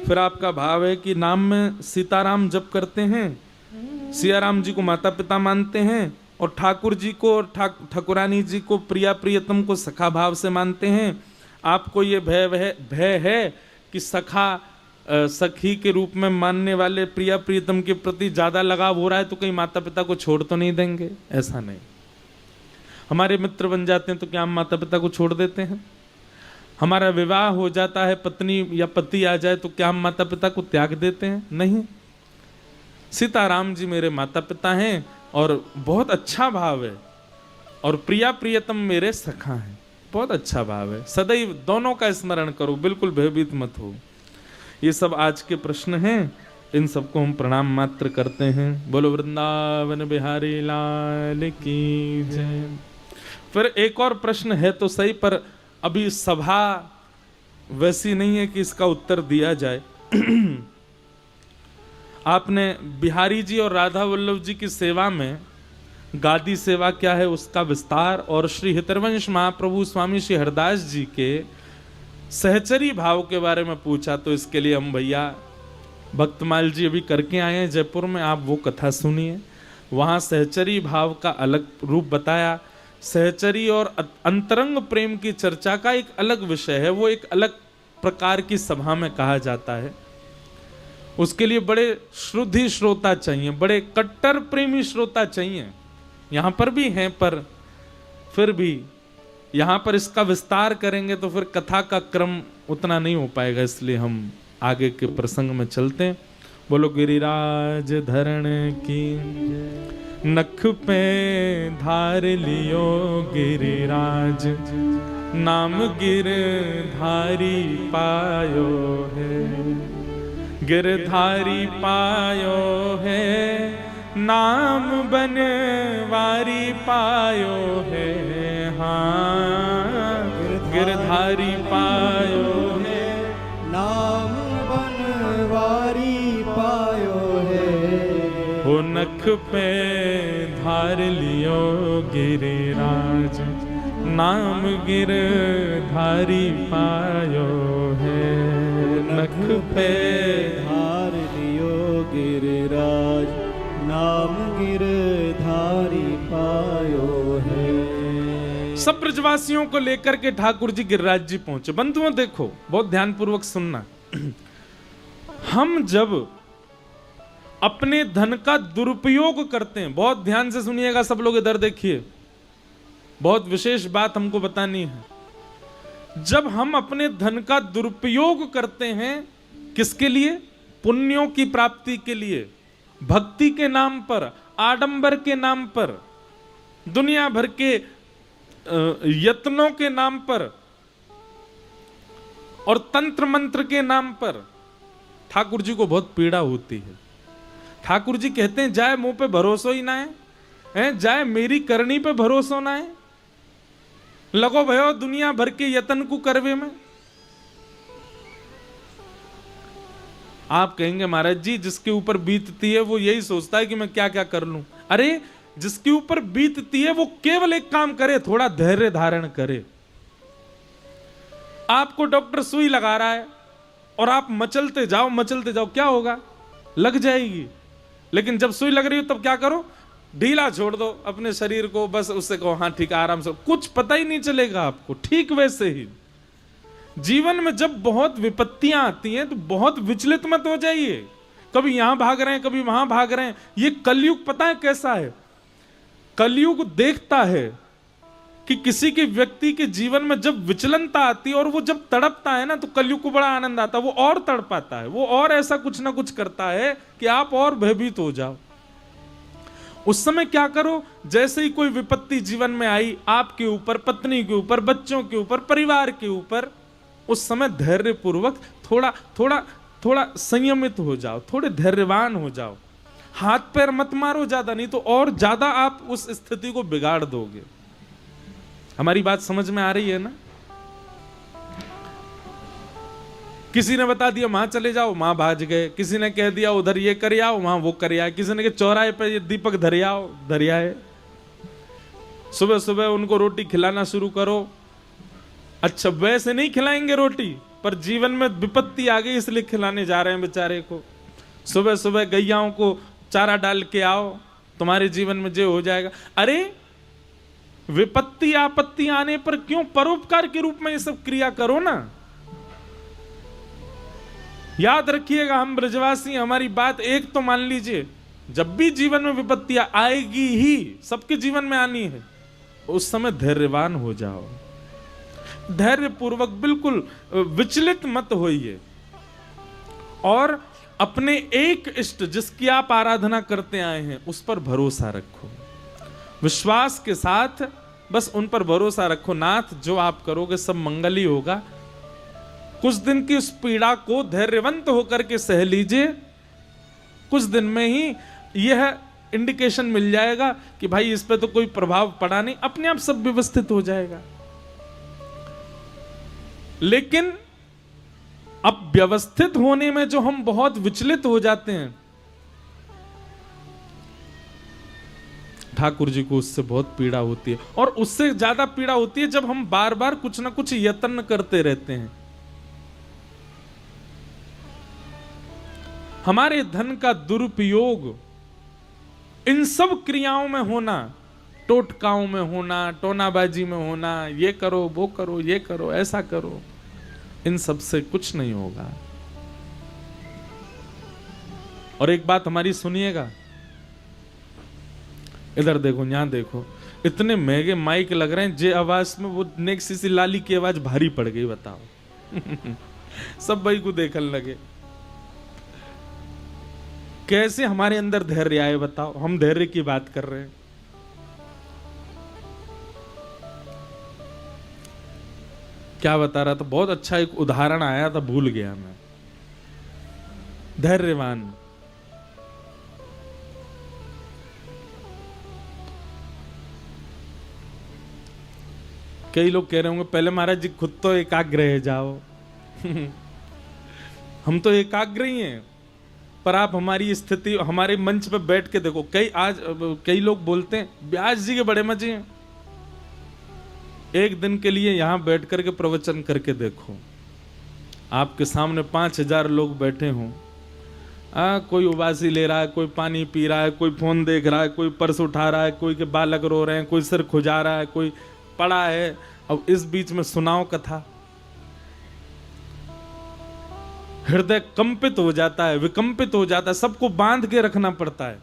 फिर आपका भाव है कि नाम में सीताराम जप करते हैं, सियाराम जी को माता पिता मानते हैं, और ठाकुर जी को और ठाकुरानी जी को प्रिया प्रियतम को सखा भाव से मानते हैं। आपको ये भय है कि सखा सखी के रूप में मानने वाले प्रिया प्रियतम के प्रति ज्यादा लगाव हो रहा है तो कहीं माता पिता को छोड़ तो नहीं देंगे? ऐसा नहीं। हमारे मित्र बन जाते हैं तो क्या हम माता पिता को छोड़ देते हैं? हमारा विवाह हो जाता है, पत्नी या पति आ जाए तो क्या हम माता पिता को त्याग देते हैं? नहीं। सीताराम जी मेरे माता पिता हैं और बहुत अच्छा भाव है, और प्रिया प्रियतम मेरे सखा हैं, बहुत अच्छा भाव है। सदैव दोनों का स्मरण करो, बिल्कुल भयभीत मत हो। ये सब आज के प्रश्न हैं, इन सबको हम प्रणाम मात्र करते हैं। बोलो वृंदावन बिहारी लाल की जय। फिर एक और प्रश्न है तो सही, पर अभी सभा वैसी नहीं है कि इसका उत्तर दिया जाए। आपने बिहारी जी और राधा वल्लभ जी की सेवा में गादी सेवा क्या है उसका विस्तार, और श्री हितरवंश महाप्रभु स्वामी श्री हरदास जी के सहचरी भाव के बारे में पूछा, तो इसके लिए हम भैया भक्तमाल जी अभी करके आए हैं जयपुर में, आप वो कथा सुनिए। वहाँ सहचरी भाव का अलग रूप बताया। सहचरी और अंतरंग प्रेम की चर्चा का एक अलग विषय है, वो एक अलग प्रकार की सभा में कहा जाता है। उसके लिए बड़े श्रुद्धि श्रोता चाहिए, बड़े कट्टर प्रेमी श्रोता चाहिए। यहाँ पर भी हैं, पर फिर भी यहाँ पर इसका विस्तार करेंगे तो फिर कथा का क्रम उतना नहीं हो पाएगा, इसलिए हम आगे के प्रसंग में चलते हैं। बोलो गिरिराज धरण की, नख पे धार लियो गिरिराज, नाम गिरधारी पायो है, गिरधारी पायो है, नाम बनवारी पायो है। हाँ गिरधारी पायो है, नाम बनवारी पायो है। हो नख पे धार लियो गिरिराज, नाम गिरधारी पायो है। नख पे धार लियो गिरिराज, नाम गिरधारी पायो है। सब ब्रजवासियों को लेकर के ठाकुर जी गिरिराज जी पहुंचे। बंधुओं देखो, बहुत ध्यानपूर्वक सुनना। हम जब अपने धन का दुरुपयोग करते हैं, बहुत ध्यान से सुनिएगा सब लोग, इधर देखिए, बहुत विशेष बात हमको बतानी है। जब हम अपने धन का दुरुपयोग करते हैं, किसके लिए? पुण्यों की प्राप्ति के लिए, भक्ति के नाम पर, आडंबर के नाम पर, दुनिया भर के यत्नों के नाम पर और तंत्र मंत्र के नाम पर, ठाकुर जी को बहुत पीड़ा होती है। ठाकुर जी कहते हैं जाए मुंह पे भरोसा ही ना है, जाए मेरी करनी पे भरोसा ना है, लगो भयो दुनिया भर के यत्न को करवे में। आप कहेंगे महाराज जी जिसके ऊपर बीतती है वो यही सोचता है कि मैं क्या क्या कर लूं। अरे जिसके ऊपर बीतती है वो केवल एक काम करे, थोड़ा धैर्य धारण करे। आपको डॉक्टर सुई लगा रहा है और आप मचलते जाओ मचलते जाओ, क्या होगा? लग जाएगी। लेकिन जब सुई लग रही हो तब क्या करो? ढीला छोड़ दो अपने शरीर को, बस उससे कहो हाँ ठीक, आराम से, कुछ पता ही नहीं चलेगा आपको। ठीक वैसे ही जीवन में जब बहुत विपत्तियां आती हैं तो बहुत विचलित मत हो जाइए। कभी यहां भाग रहे हैं, कभी वहां भाग रहे हैं। ये कलयुग पता है कैसा है? कलयुग देखता है कि किसी के व्यक्ति के जीवन में जब विचलनता आती है और वो जब तड़पता है ना, तो कलयुग को बड़ा आनंद आता है, वो और तड़पाता है, वो और ऐसा कुछ ना कुछ करता है कि आप और भयभीत हो जाओ। उस समय क्या करो, जैसे ही कोई विपत्ति जीवन में आई, आपके ऊपर, पत्नी के ऊपर, बच्चों के ऊपर, परिवार के ऊपर, उस समय धैर्य पूर्वक थोड़ा थोड़ा थोड़ा संयमित हो जाओ, थोड़े धैर्यवान हो जाओ, हाथ पैर मत मारो ज्यादा, नहीं तो और ज्यादा आप उस स्थिति को बिगाड़ दोगे। हमारी बात समझ में आ रही है ना? किसी ने बता दिया वहां चले जाओ, वहां भाज गए, किसी ने कह दिया उधर ये कर आओ, वहां वो कर आओ, किसी ने कहा चौराहे पे ये दीपक धरियाओ, धरियाए। सुबह सुबह उनको रोटी खिलाना शुरू करो। अच्छा, वैसे नहीं खिलाएंगे रोटी, पर जीवन में विपत्ति आ गई इसलिए खिलाने जा रहे हैं बेचारे को। सुबह सुबह गैयाओं को चारा डाल के आओ, तुम्हारे जीवन में जो हो जाएगा। अरे विपत्ति आपत्ति आने पर क्यों, परोपकार के रूप में ये सब क्रिया करो ना। याद रखिएगा, हम ब्रजवासी, हमारी बात एक तो मान लीजिए, जब भी जीवन में विपत्तियां आएगी ही, सबके जीवन में आनी है, उस समय धैर्यवान हो जाओ, धैर्य पूर्वक, बिल्कुल विचलित मत होइए, और अपने एक इष्ट जिसकी आप आराधना करते आए हैं उस पर भरोसा रखो, विश्वास के साथ बस उन पर भरोसा रखो। नाथ, जो आप करोगे सब मंगल ही होगा। कुछ दिन की उस पीड़ा को धैर्यवंत होकर के सह लीजिए, कुछ दिन में ही यह इंडिकेशन मिल जाएगा कि भाई इस पे तो कोई प्रभाव पड़ा नहीं, अपने आप सब व्यवस्थित हो जाएगा। लेकिन अब व्यवस्थित होने में जो हम बहुत विचलित हो जाते हैं, ठाकुर जी को उससे बहुत पीड़ा होती है, और उससे ज्यादा पीड़ा होती है जब हम बार बार कुछ ना कुछ यत्न करते रहते हैं। हमारे धन का दुरुपयोग इन सब क्रियाओं में होना, टोटकाओं में होना, टोनाबाजी में होना, ये करो वो करो, ये करो ऐसा करो, इन सब से कुछ नहीं होगा। और एक बात हमारी सुनिएगा, इधर देखो, यहां देखो, इतने महंगे माइक लग रहे हैं, जे आवाज में वो नेक्स्ट सी लाली की आवाज भारी पड़ गई, बताओ। सब भाई को देखने लगे। कैसे हमारे अंदर धैर्य आए बताओ? हम धैर्य की बात कर रहे हैं। क्या बता रहा था? बहुत अच्छा एक उदाहरण आया था, भूल गया मैं। धैर्यवान, कई लोग कह रहे होंगे पहले महाराज जी खुद तो एकाग्र है जाओ। हम तो एकाग्र ही हैं, पर आप हमारी स्थिति, हमारे मंच पे बैठ के देखो। कई लोग बोलते हैं व्यास जी के बड़े मजे हैं। एक दिन के लिए यहां बैठ करके प्रवचन करके देखो, आपके सामने 5000 लोग बैठे हों, कोई उबासी ले रहा है, कोई पानी पी रहा है, कोई फोन देख रहा है, कोई पर्स उठा रहा है, कोई के बालक रो रहे हैं, कोई सिर खुजा रहा है, कोई पड़ा है। अब इस बीच में सुनाओ कथा, हृदय कंपित हो जाता है, विकंपित हो जाता है, सबको बांध के रखना पड़ता है।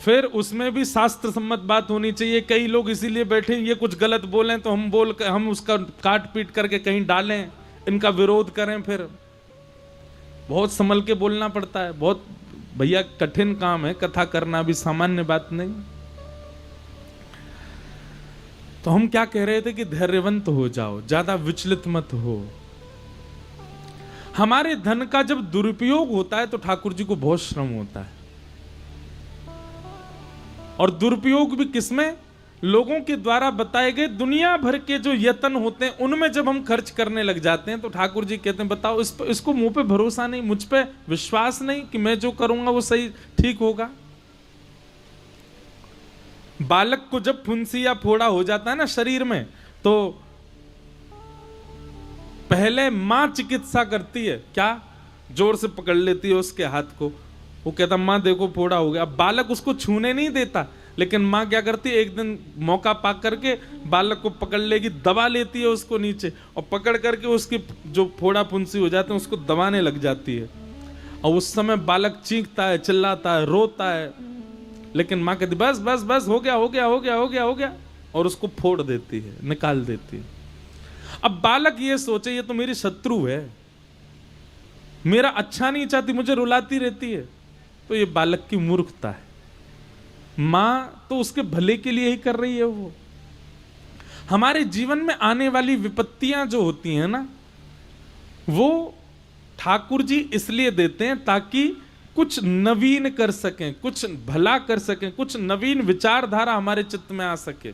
फिर उसमें भी शास्त्र सम्मत बात होनी चाहिए। कई लोग इसीलिए बैठे, ये कुछ गलत बोलें तो हम उसका काट पीट करके कहीं डालें, इनका विरोध करें। फिर बहुत संभल के बोलना पड़ता है, बहुत भैया कठिन काम है, कथा करना भी सामान्य बात नहीं। तो हम क्या कह रहे थे कि धैर्यवंत हो जाओ, ज्यादा विचलित मत हो। हमारे धन का जब दुरुपयोग होता है तो ठाकुर जी को बहुत श्रम होता है, और दुरुपयोग भी किसमें? लोगों के द्वारा बताए गए दुनिया भर के जो यत्न होते हैं उनमें जब हम खर्च करने लग जाते हैं तो ठाकुर जी कहते हैं बताओ इसको मुंह पे भरोसा नहीं, मुझ पे विश्वास नहीं कि मैं जो करूंगा वो सही ठीक होगा। बालक को जब फुंसी या फोड़ा हो जाता है ना शरीर में, तो पहले मां चिकित्सा करती है, क्या जोर से पकड़ लेती है उसके हाथ को, वो कहता मां देखो फोड़ा हो गया। अब बालक उसको छूने नहीं देता, लेकिन मां क्या करती है, एक दिन मौका पा करके बालक को पकड़ लेगी, दबा लेती है उसको नीचे, और पकड़ करके उसकी जो फोड़ा फुंसी हो जाते हैं उसको दबाने लग जाती है। और उस समय बालक चीखता है, चिल्लाता है, रोता है, लेकिन माँ कहती बस बस बस, हो गया हो गया हो गया हो गया हो गया, और उसको फोड़ देती है, निकाल देती है। अब बालक ये सोचे ये तो मेरी शत्रु है, मेरा अच्छा नहीं चाहती, मुझे रुलाती रहती है, तो ये बालक की मूर्खता है। माँ तो उसके भले के लिए ही कर रही है। वो हमारे जीवन में आने वाली विपत्तियां जो होती हैं ना, वो ठाकुर जी इसलिए देते हैं ताकि कुछ नवीन कर सकें, कुछ भला कर सकें, कुछ नवीन विचारधारा हमारे चित्त में आ सके।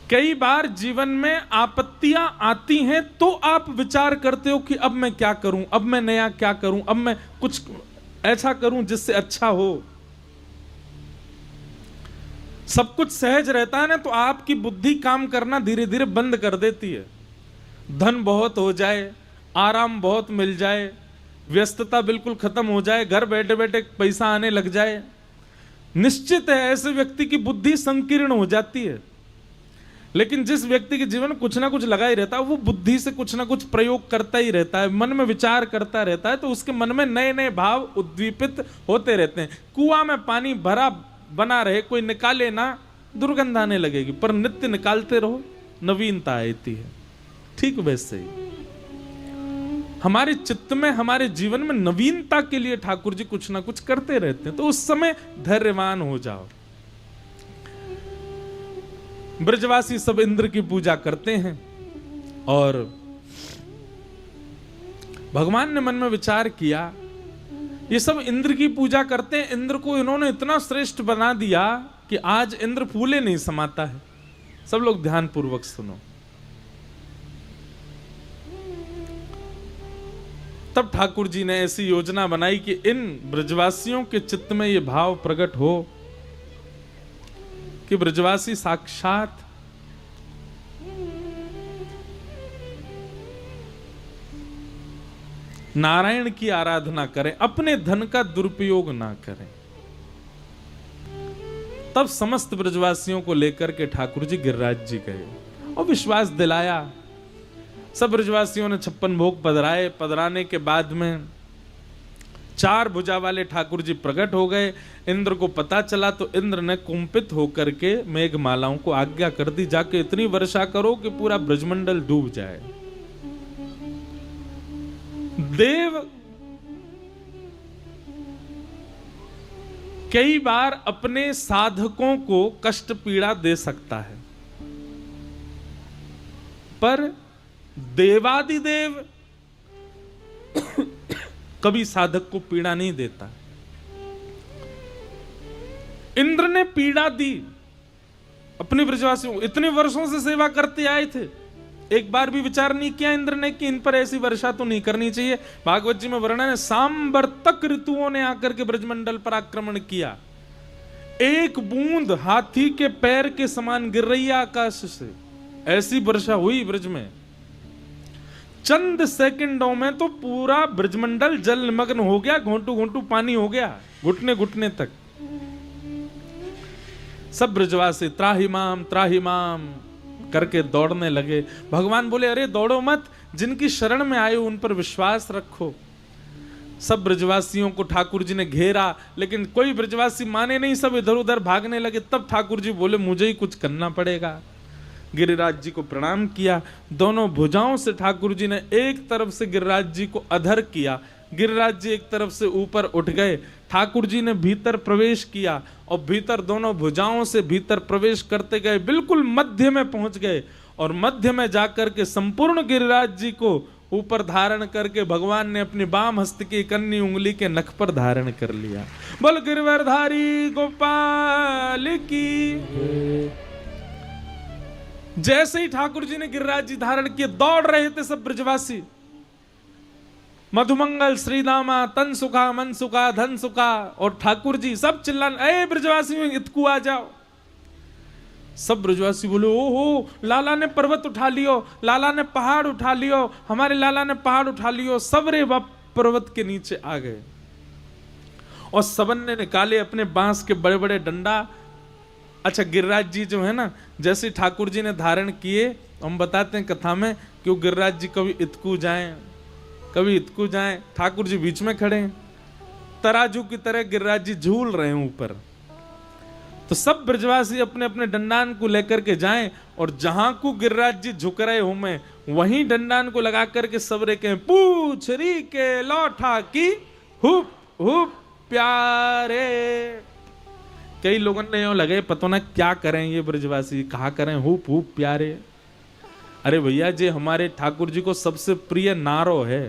कई बार जीवन में आपत्तियां आती हैं तो आप विचार करते हो कि अब मैं क्या करूं, अब मैं नया क्या करूं, अब मैं कुछ ऐसा करूं जिससे अच्छा हो। सब कुछ सहज रहता है ना, तो आपकी बुद्धि काम करना धीरे धीरे बंद कर देती है। धन बहुत हो जाए, आराम बहुत मिल जाए, व्यस्तता बिल्कुल खत्म हो जाए, घर बैठे बैठे पैसा आने लग जाए, निश्चित है ऐसे व्यक्ति की बुद्धि संकीर्ण हो जाती है। लेकिन जिस व्यक्ति के जीवन में कुछ ना कुछ लगा ही रहता है, वो बुद्धि से कुछ ना कुछ प्रयोग करता ही रहता है, मन में विचार करता रहता है, तो उसके मन में नए नए भाव उद्दीपित होते रहते हैं। कुआं में पानी भरा बना रहे, कोई निकाले ना, दुर्गंध आने लगेगी, पर नित्य निकालते रहो, नवीनता आती है। ठीक वैसे ही हमारे चित्त में, हमारे जीवन में नवीनता के लिए ठाकुर जी कुछ ना कुछ करते रहते हैं, तो उस समय धैर्यवान हो जाओ। ब्रजवासी सब इंद्र की पूजा करते हैं, और भगवान ने मन में विचार किया ये सब इंद्र की पूजा करते हैं, इंद्र को इन्होंने इतना श्रेष्ठ बना दिया कि आज इंद्र फूले नहीं समाता है। सब लोग ध्यान पूर्वक सुनो। तब ठाकुर जी ने ऐसी योजना बनाई कि इन ब्रजवासियों के चित्त में यह भाव प्रकट हो कि ब्रजवासी साक्षात नारायण की आराधना करें, अपने धन का दुरुपयोग ना करें। तब समस्त ब्रजवासियों को लेकर के ठाकुर जी गिरिराज जी गए और विश्वास दिलाया। सब ब्रजवासियों ने 56 भोग पधराए। पधराने के बाद में 4 भुजा वाले ठाकुर जी प्रकट हो गए। इंद्र को पता चला तो इंद्र ने कुंपित होकर के मेघमालाओं को आज्ञा कर दी, जाके इतनी वर्षा करो कि पूरा ब्रजमंडल डूब जाए। देव कई बार अपने साधकों को कष्ट पीड़ा दे सकता है, पर देवादिदेव कभी साधक को पीड़ा नहीं देता। इंद्र ने पीड़ा दी अपने ब्रजवासियों को, इतने वर्षों से सेवा करते आए थे, एक बार भी विचार नहीं किया इंद्र ने कि इन पर ऐसी वर्षा तो नहीं करनी चाहिए। भागवत जी में वर्णन है, सांवर्तक ऋतुओं ने आकर के ब्रजमंडल पर आक्रमण किया। एक बूंद हाथी के पैर के समान गिर रही है आकाश से, ऐसी वर्षा हुई ब्रज में। चंद सेकंडों में तो पूरा ब्रजमंडल जल निमग्न हो गया, घोंटू घोंटू पानी हो गया, घुटने घुटने तक। सब ब्रजवासी त्राहि माम करके दौड़ने लगे। भगवान बोले, अरे दौड़ो मत, जिनकी शरण में आए उन पर विश्वास रखो। सब ब्रजवासियों को ठाकुर जी ने घेरा, लेकिन कोई ब्रजवासी माने नहीं, सब इधर उधर भागने लगे। तब ठाकुर जी बोले, मुझे ही कुछ करना पड़ेगा। गिरिराज जी को प्रणाम किया। दोनों भुजाओं से ठाकुर जी ने एक तरफ से गिरिराज जी को अधर किया, गिरिराज जी एक तरफ से ऊपर उठ गए। ठाकुर जी ने भीतर प्रवेश किया और भीतर दोनों भुजाओं से भीतर प्रवेश करते गए, बिल्कुल मध्य में पहुंच गए। और मध्य में जाकर के संपूर्ण गिरिराज जी को ऊपर धारण करके भगवान ने अपनी बाम हस्त की कन्नी उंगली के नख पर धारण कर लिया। बोल गिरवरधारी गोपाल की। जैसे ही ठाकुर जी ने गिरिराज जी धारण किए, दौड़ रहे थे सब ब्रजवासी, मधुमंगल श्रीदामा तन सुखा मन सुखा धन सुखा। और ठाकुर जी सब चिल्लाने, अरे ब्रजवासी इतकू आ जाओ। सब ब्रजवासी बोले, ओहो लाला ने पर्वत उठा लियो, लाला ने पहाड़ उठा लियो, हमारे लाला ने पहाड़ उठा लियो। सब रे बाप पर्वत के नीचे आ गए और सबन ने निकाले अपने बांस के बड़े बड़े डंडा। अच्छा, गिरिराज जी जो है ना, जैसे ठाकुर जी ने धारण किए, हम बताते हैं कथा में कि वो गिरिराज जी कभी इतकू जाएं, कभी इतकू जाएं, ठाकुर जी बीच में खड़े हैं। तराजू की तरह गिरिराज जी झूल रहे हैं ऊपर। तो सब ब्रजवासी अपने अपने डंडान को लेकर के जाएं और जहां को गिरिराज जी झुक रहे हो मैं वहीं डंडान को लगा करके सबरे कहें पूछरी के लौठा की हुप हुप प्यारे। कई लोगों ने यूं लगे पता ना क्या करें ये ब्रजवासी, कहा करें हुप हुप प्यारे। अरे भैया जी हमारे ठाकुर जी को सबसे प्रिय नारो है।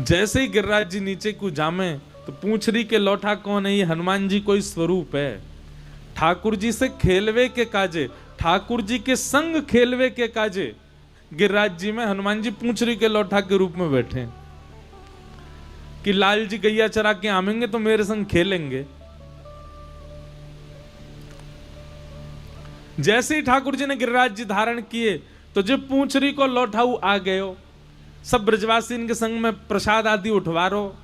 जैसे ही गिरिराज जी नीचे को जामे तो पूछरी के लौठा कौन है? ये हनुमान जी कोई स्वरूप है। ठाकुर जी से खेलवे के काजे, ठाकुर जी के संग खेलवे के काजे गिरिराज जी में हनुमान जी पूछरी के लौठा के रूप में बैठे हैं कि लाल जी गैया चरा के आवेंगे तो मेरे संग खेलेंगे। जैसे ही ठाकुर जी ने गिरिराज जी धारण किए तो जब पूछरी को लौठाऊ आ गए हो, सब ब्रजवासी इनके संग में प्रसाद आदि उठवारो।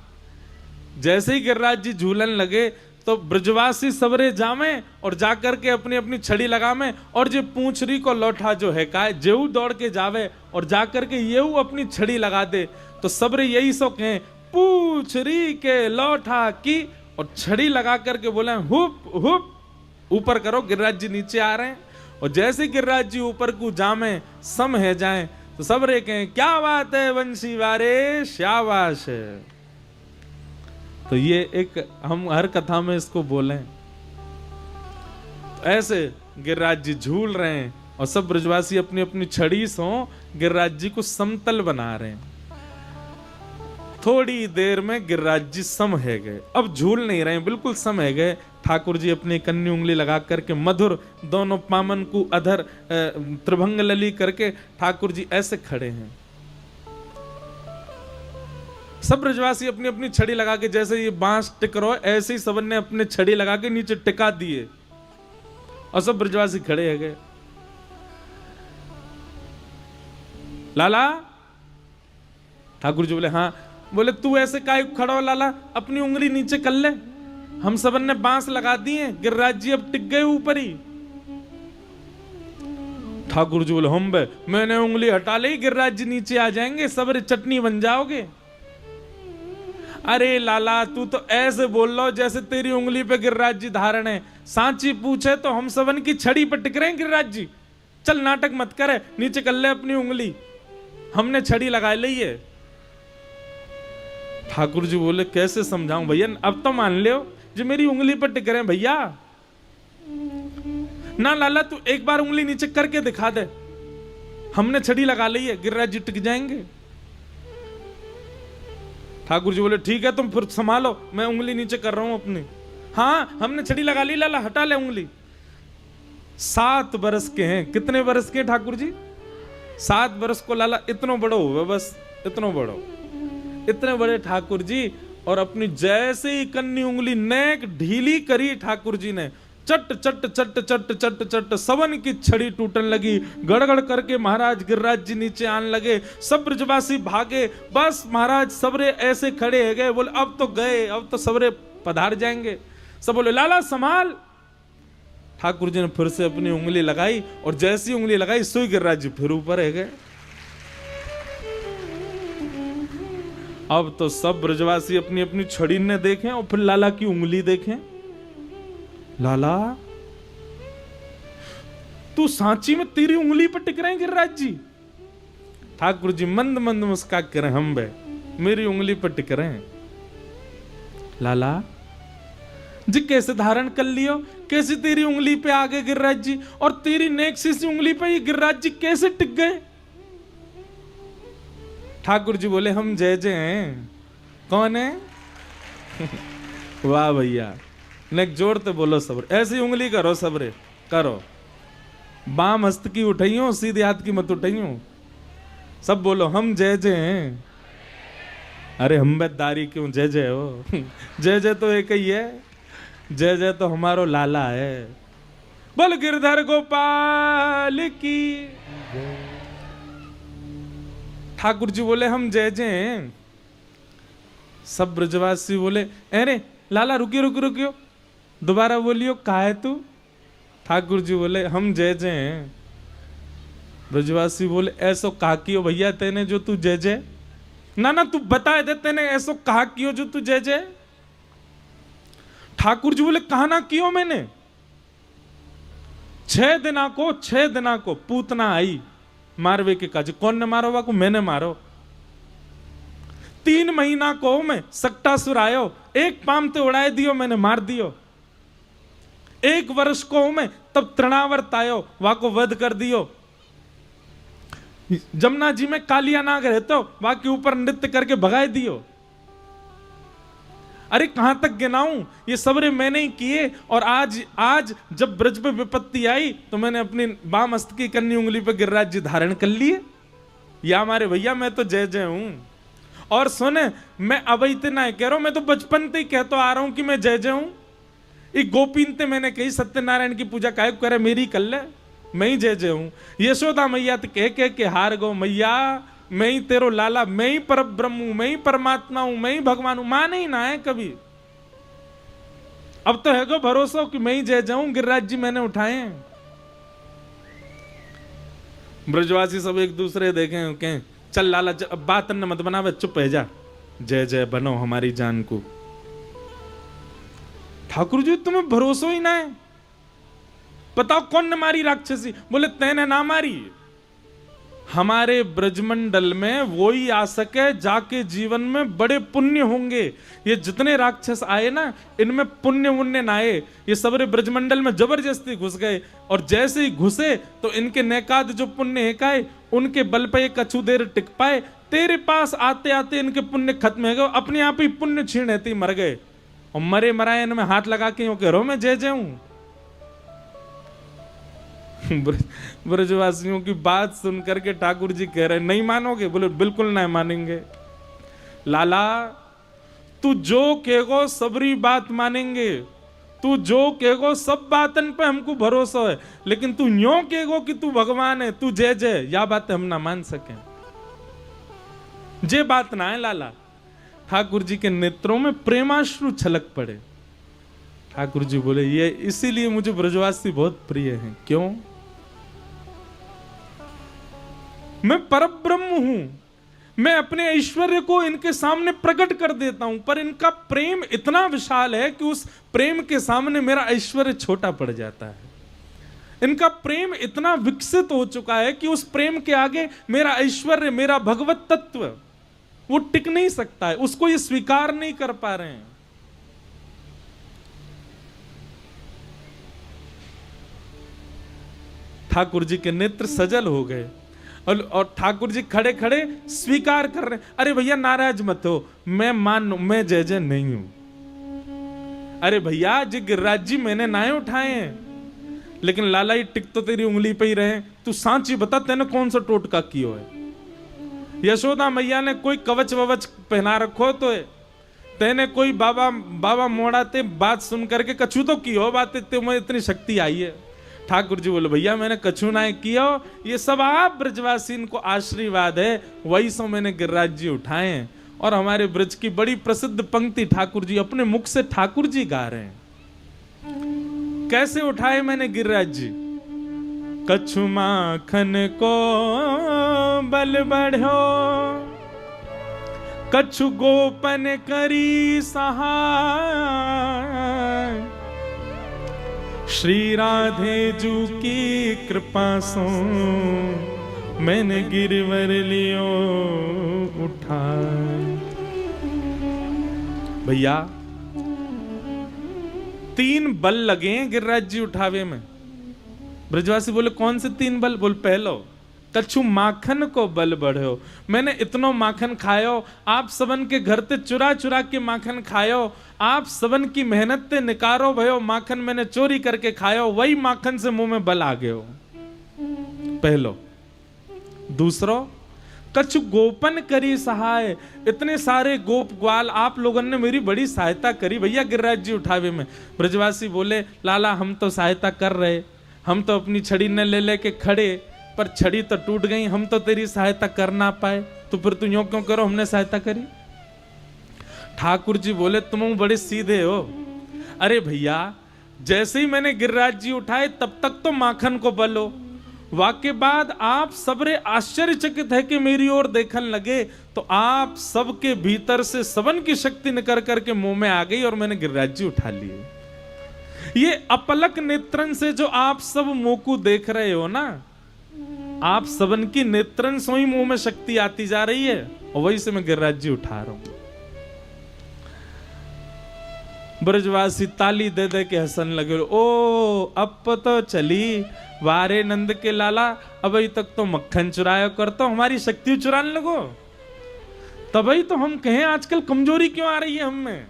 जैसे ही गिरिराज जी झूलन लगे तो ब्रजवासी सबरे जामे और जाकर के अपनी अपनी छड़ी लगावे और जो पूछरी को लौठा जो है का जेऊ दौड़ के जावे और जाकर के ये अपनी छड़ी लगा दे तो सबरे यही सो कहें पूछरी के लौठा की और छड़ी लगा करके बोले हुप हुप ऊपर करो। गिरिराज जी नीचे आ रहे हैं और जैसे गिरिराज जी ऊपर को जामे सम है जाए तो सब रे कहें क्या बात है वंशी वारे, शाबाश है। तो ये एक हम हर कथा में इसको बोलें। तो ऐसे गिरिराज जी झूल रहे हैं और सब ब्रजवासी अपनी अपनी छड़ी से गिरिराज जी को समतल बना रहे हैं। थोड़ी देर में गिरिराज जी सम है गए, अब झूल नहीं रहे, बिल्कुल सम है गए। ठाकुर जी अपनी कन्नी उंगली लगा करके मधुर दोनों पामन को अधर त्रिभंग लली करके ठाकुर जी ऐसे खड़े हैं। सब ब्रजवासी अपनी अपनी छड़ी लगा के जैसे ये बांस टिक रहो ऐसे ही सबन ने अपने छड़ी लगा के नीचे टिका दिए और सब ब्रजवासी खड़े है गए। लाला, ठाकुर जी बोले हाँ। बोले तू ऐसे काहे खड़ा हो लाला, अपनी उंगली नीचे कर ले, हम सबन ने बांस लगा दिए, गिरिराज जी अब टिक गए ऊपर ही। ठाकुर जी बोले हम बे, मैंने उंगली हटा ली, गिरिराज जी नीचे आ जाएंगे, सबरे चटनी बन जाओगे। अरे लाला तू तो ऐसे बोल लो जैसे तेरी उंगली पे गिरिराज जी धारण है, सांची पूछे तो हम सबन की छड़ी पर टिक रहे हैं गिरिराज जी। चल नाटक मत करे, नीचे कर ले अपनी उंगली, हमने छड़ी लगा ली है। ठाकुर जी बोले कैसे समझाऊं भैया, अब तो मान लो जो मेरी उंगली पर टिक रहे हैं भैया। ना लाला तू एक बार उंगली नीचे करके दिखा दे, हमने छड़ी लगा ली है, गिरिराज जी टिक जाएंगे। ठाकुर जी बोले ठीक है तुम फिर संभालो, मैं उंगली नीचे कर रहा हूं अपनी। हाँ हमने छड़ी लगा ली लाला, हटा ले उंगली। 7 बरस के हैं, कितने बरस के ठाकुर जी? 7 बरस को लाला इतना बड़ो हुआ, बस इतना बड़ो, इतने बड़े ठाकुर जी। और अपनी जैसे ही कन्नी उंगली नेक ढीली करी ठाकुर जी ने, चट चट चट चट चट चट सबन की छड़ी टूटने लगी। गड़गड़ करके महाराज गिरिराज जी नीचे आने लगे, सब ब्रजवासी भागे, बस महाराज सबरे ऐसे खड़े है गए। बोले अब तो गए, अब तो सबरे पधार जाएंगे। सब बोले लाला संभाल। ठाकुर जी ने फिर से अपनी उंगली लगाई और जैसी उंगली लगाई सोई गिरिराज जी फिर ऊपर है गए। अब तो सब ब्रजवासी अपनी अपनी छड़ी ने देखें और फिर लाला की उंगली देखें। लाला तू सांची में तेरी उंगली पर टिक रहे हैं गिरिराज जी? ठाकुर जी मंद मंद मुस्का कर हम बे, मेरी उंगली पर टिक रहे हैं। लाला जी कैसे धारण कर लियो, कैसे तेरी उंगली पे आ गए गिरिराज जी, और तेरी नेक सी उंगली पे ये गिरिराज जी कैसे टिक गए? ठाकुर जी बोले हम जय जय हैं। कौन है? वाह भैया, नेक जोड़ते बोलो सबरे, ऐसी उंगली करो सबरे, करो। बाम हस्त की उठाइयो, सीधे हाथ की मत उठाइयो, सब बोलो हम जय जय हैं। अरे हम बेदारी क्यों जय जय हो? जय जय तो एक ही है, जय जय तो हमारो लाला है। बोल गिरधर गोपाल की। ठाकुर जी बोले हम जय जय हैं। सब ब्रजवासी बोले अरे लाला रुकियो रुकियो रुकियो, दोबारा बोलियो का है तू? ठाकुर जी बोले हम जय जय हैं। ब्रजवासी बोले ऐसो काकी हो भैया तेने जो तू जय जय? ना तू बता दे, तेने ऐसो कहा कियो जो तू जय जय? ठाकुर जी बोले कहा ना कियो मैंने। 6 दिना को पूतना आई मारवे के काज। कौन ने मारो वाको? मैंने मारो। 3 महीना को मैं सक्टासुर आयो, एक पाम ते उड़ाए दियो, मैंने मार दियो। 1 वर्ष को मैं तब तृणावर्त आयो, वाको वध कर दियो। जमुना जी में कालिया नाग रहते हो, वाके ऊपर नृत्य करके भगाए दियो। अरे कहां तक गिनाऊं, ये सबरे मैंने ही किए। और आज जब ब्रज में विपत्ति आई तो मैंने अपनी बाम हस्त की कन्नी उंगली पे गिरिराज जी धारण कर लिए। या हमारे भैया मैं तो जय जय हूं। और सुने, मैं अब इतना कह रहा हूं, मैं तो बचपन से ही कहता आ रहा हूं कि मैं जय जय हूं। एक गोपीन ते मैंने कही सत्यनारायण की पूजा काहे करे, मेरी कर ले, मैं ही जय जय हूं। यशोदा मैया तो कह के हार गो, मैया मैं ही तेरो लाला, मैं ही पर ब्रह्म हूं, मैं ही परमात्मा हूं, मैं ही भगवान हूं। माने ही ना है कभी। अब तो है गो भरोसा कि मैं ही जय जाऊं, गिरिराज जी मैंने उठाए हैं। ब्रजवासी सब एक दूसरे देखें, कहें चल लाला अब बात न मत बनावे, चुप है जा, जय जय बनो हमारी जान को। ठाकुर जी तुम्हें भरोसा ही ना है। बताओ कौन ने मारी राक्षसी? बोले तैने ना मारी। हमारे ब्रजमंडल में वो ही आ सके जाके जीवन में बड़े पुण्य होंगे। ये जितने राक्षस आए ना, इनमें पुण्य मुण्य ना आए। ये सबरे ब्रजमंडल में जबरदस्ती घुस गए, और जैसे ही घुसे तो इनके नेकाद जो पुण्य है काए, उनके बल पे कछु देर टिक पाए। तेरे पास आते आते इनके पुण्य खत्म हो गए, अपने आप ही पुण्य छीनते मर गए। और मरे मराए इनमें हाथ लगा के यूं कह रहा हूं मैं जय जय हूं। ब्रजवासियों की बात सुनकर के ठाकुर जी कह रहे नहीं मानोगे? बोले बिल्कुल नहीं मानेंगे। लाला तू जो कहेगो सबरी बात मानेंगे, तू जो कहेगो सब बातन पे हमको भरोसा है। लेकिन तू यूं कहेगो कि तू भगवान है, तू जय जय, या बात हम ना मान सके। जे बात ना है लाला। ठाकुर जी के नेत्रों में प्रेमाश्रु छलक पड़े। ठाकुर जी बोले ये इसीलिए मुझे ब्रजवासी बहुत प्रिय हैं। क्यों? मैं परब्रह्म हूं, मैं अपने ऐश्वर्य को इनके सामने प्रकट कर देता हूं, पर इनका प्रेम इतना विशाल है कि उस प्रेम के सामने मेरा ऐश्वर्य छोटा पड़ जाता है। इनका प्रेम इतना विकसित हो चुका है कि उस प्रेम के आगे मेरा ऐश्वर्य, मेरा भगवत तत्व वो टिक नहीं सकता है, उसको ये स्वीकार नहीं कर पा रहे हैं। ठाकुर जी के नेत्र सजल हो गए, और ठाकुर जी खड़े खड़े स्वीकार कर रहे। अरे भैया नाराज मत हो, मैं जय जय नहीं हूं। अरे भैया जी गिरिराज जी मैंने नाए उठाए हैं, लेकिन लाला ही टिक तो तेरी उंगली पे ही रहे। तू सांची बता तेने कौन सा टोटका कियो है? यशोदा मैया ने कोई कवच ववच पहना रखो तो है, तेने कोई बाबा मोड़ाते बात सुन करके कछु तो की हो बात, तुम्हें इतनी शक्ति आई है। ठाकुर जी बोले भैया मैंने कछु ना किया, ये सब आप ब्रजवासी को आशीर्वाद है, वही सो मैंने गिरिराज जी उठाए हैं। और हमारे ब्रज की बड़ी प्रसिद्ध पंक्ति ठाकुर जी अपने मुख से ठाकुर जी गा रहे हैं। कैसे उठाए मैंने गिरिराज जी? कछु माखन को बल बढ़ो, कछु गोपन करी सहाय, श्री राधे जू की कृपा सो मैंने गिरवर लियो उठाए। भैया 3 बल लगे हैं गिरिराज जी उठावे में। ब्रजवासी बोले कौन से 3 बल? बोल पहलो कछु माखन को बल बढ़ो, मैंने इतनो माखन खायो, आप सबन के घर ते चुरा चुरा के माखन खायो, आप सबन की मेहनत ते निकारो भयो माखन मैंने चोरी करके खायो, वही माखन से मुंह में बल आ गयो। पहलो। दूसरो कछु गोपन करी सहाय, इतने सारे गोप ग्वाल आप लोगों ने मेरी बड़ी सहायता करी भैया गिरिराज जी उठावे में। ब्रजवासी बोले लाला हम तो सहायता कर रहे, हम तो अपनी छड़ी न ले लेके खड़े, पर छड़ी तो टूट गई, हम तो तेरी सहायता कर ना पाए, तो फिर तुम यूं क्यों करो, हमने सहायता करी। ठाकुर जी बोले तुम बड़े सीधे हो। अरे भैया जैसे ही मैंने गिरिराज जी उठाए तब तक तो माखन को बल हो, वाक्य बाद आप सबरे आश्चर्यचकित है कि मेरी ओर देखने लगे, तो आप सबके भीतर से सबन की शक्ति निकल करके मुंह में आ गई और मैंने गिरिराज जी उठा लिए। ये अपलक नेत्रन से जो आप सब मुंह को देख रहे हो ना, आप सबन की नेत्रन से ही मुंह में शक्ति आती जा रही है और वही से मैं गिरिराज जी उठा रहा हूं। ब्रजवासी ताली दे दे के हंसन लगे, ओ अब तो चली वारे नंद के लाला, अभी तक तो मक्खन चुराया करता, हमारी शक्ति चुराने लगो। तभी तो हम कहें आजकल कमजोरी क्यों आ रही है हम में,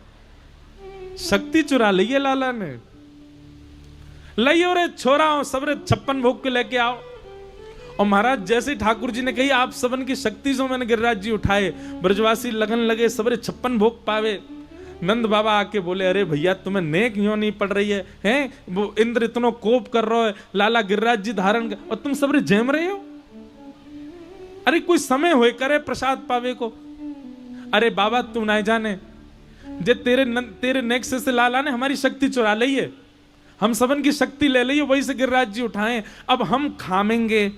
शक्ति चुरा ली है लाला ने। लइयो रे छोराओ, सबरे 56 भोग के लेके आओ। और महाराज जैसे ठाकुर जी ने कही आप सबन की शक्ति से मैंने गिरिराज जी उठाए, ब्रजवासी लगन लगे सबरे 56 भोग पावे। नंद बाबा आके बोले, अरे भैया तुम्हें नेक क्यों नहीं पड़ रही है, हैं? वो इंद्र इतना कोप कर रहा है, लाला गिरिराज जी धारण कर, और तुम सबरे जेम रहे हो। अरे कोई समय होए करे प्रसाद पावे को। अरे बाबा तू ना जाने, जे तेरे नेक से लाला ने हमारी शक्ति चुरा ली है, हम सबन की शक्ति ले ली, वही से गिरिराज जी उठाए। अब हम खामेंगे,